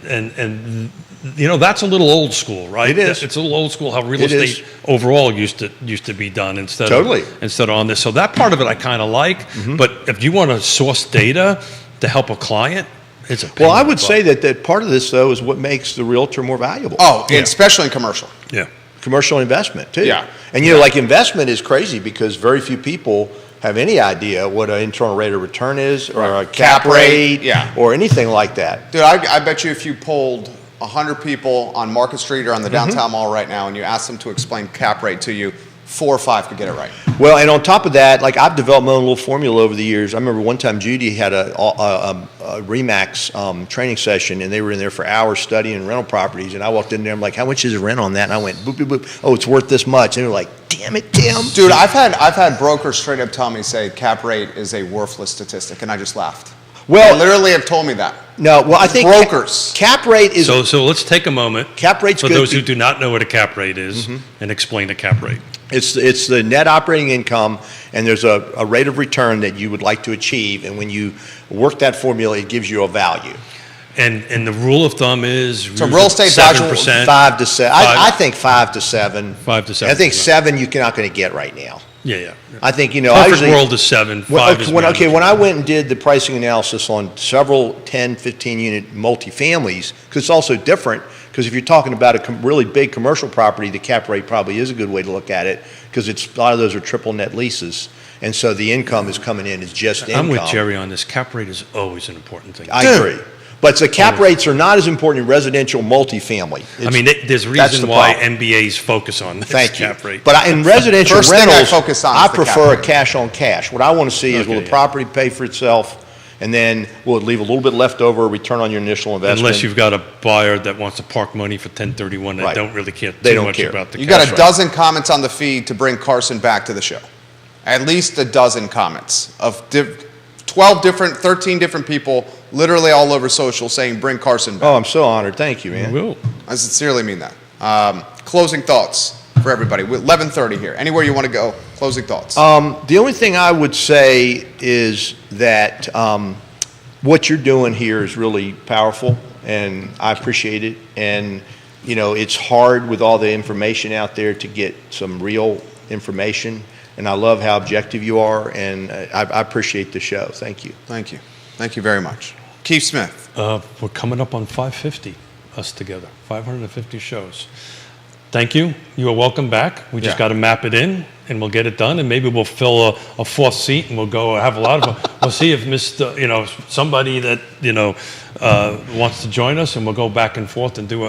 you know, that's a little old school, right? It is. It's a little old school how real It estate is. overall used to be done Totally. instead of on this. So that part of it I kind of like. But if you want to source data to help a client, it's a pain Well, I in the would butt. say that part of this, though, is what makes the realtor more valuable. Oh, Yeah. especially in commercial. Yeah. Commercial investment, too. Yeah. And, you know, like investment is crazy because very few people have any idea what an internal rate of return is or Right. a cap rate yeah. or anything like that. Dude, I bet you if you polled 100 people on Market Street or on the downtown mall right now and you asked them to explain cap rate to you, 4 or 5 could get it right. Well, and on top of that, like I've developed my own little formula over the years. I remember one time Judy had a Remax training session, and they were in there for hours studying rental properties. And I walked in there, I'm like, "How much is the rent on that?" And I went, "Boop boop boop. Oh, it's worth this much." And they were like, "Damn it, Tim." Dude, I've had brokers straight up tell me, say, cap rate is a worthless statistic, and I just laughed. Well- They literally have told me that. No, well, I think Brokers. cap rate is So let's take a moment. Cap rate's for good those be- who do not know what a cap rate is, and explain the cap rate. it's the net operating income, and there's a rate of return that you would like to achieve, and when you work that formula, it gives you a value. And the rule of thumb is So real estate value- 7%. 5 to 7. I think 5 to 7. 5 to 7, I think yeah. 7 you're not going to get right now. Yeah, yeah. I think, I Perfect usually. world is 7, 5 Well, is when manageable. I went and did the pricing analysis on several 10, 15 unit multifamilies, because it's also different, because if you're talking about a really big commercial property, the cap rate probably is a good way to look at it, because a lot of those are triple net leases. And so the income is coming in as just income. I'm with Jerry on this. Cap rate is always an important thing. I agree. But the cap rates are not as important in residential multifamily. I mean, there's a that's reason the why problem. MBAs focus on this Thank you. cap rate. But in residential First thing I rentals, focus on is I the cap prefer a rate. cash on cash. What I want to see is will Okay, the yeah. property pay for itself, and then will it leave a little bit left over, return on your initial investment? Unless you've got a buyer that wants to park money for 1031 that Right. don't really care They too don't much care. about the You cash got a rate. dozen comments on the feed to bring Carson back to the show. At least a dozen comments of 12 different, 13 different people, literally all over social, saying bring Carson back. Oh, I'm so honored. Thank you, man. Will. I sincerely mean that. Closing thoughts for everybody. We're 11:30 here. Anywhere you want to go, closing thoughts. The only thing I would say is that what you're doing here is really powerful, and I appreciate it. And, it's hard with all the information out there to get some real information, and I love how objective you are, and I appreciate the show. Thank you. Thank you. Thank you very much. Keith Smith. We're coming up on 550, us together, 550 shows. Thank you. You are welcome back. We just Yeah. got to map it in, and we'll get it done, and maybe we'll fill a fourth seat, and we'll go have a lot of. We'll see if somebody that wants to join us, and we'll go back and forth and do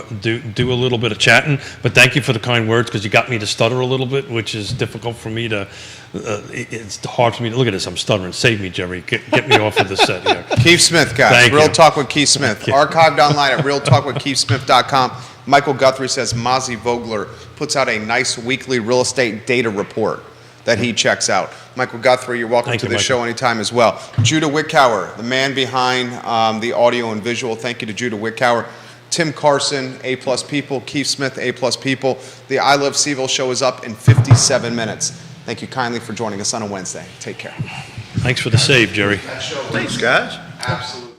a little bit of chatting. But thank you for the kind words, because you got me to stutter a little bit, which is difficult for me to. It's hard for me to look at this. I'm stuttering. Save me, Jerry. Get me off of the set here. Keith Smith, guys. Thank Real you. Talk with Keith Smith. Archived online at realtalkwithkeithsmith.com. Michael Guthrie says Mozzie Vogler puts out a nice weekly real estate data report that he checks out. Michael Guthrie, you're welcome Thank to you, the Michael. show anytime as well. Judah Wickower, the man behind the audio and visual. Thank you to Judah Wickower. Tim Carson, A-plus people. Keith Smith, A-plus people. The I Love Seville show is up in 57 minutes. Thank you kindly for joining us on a Wednesday. Take care. Thanks for the save, Jerry. Thanks, guys. Absolutely.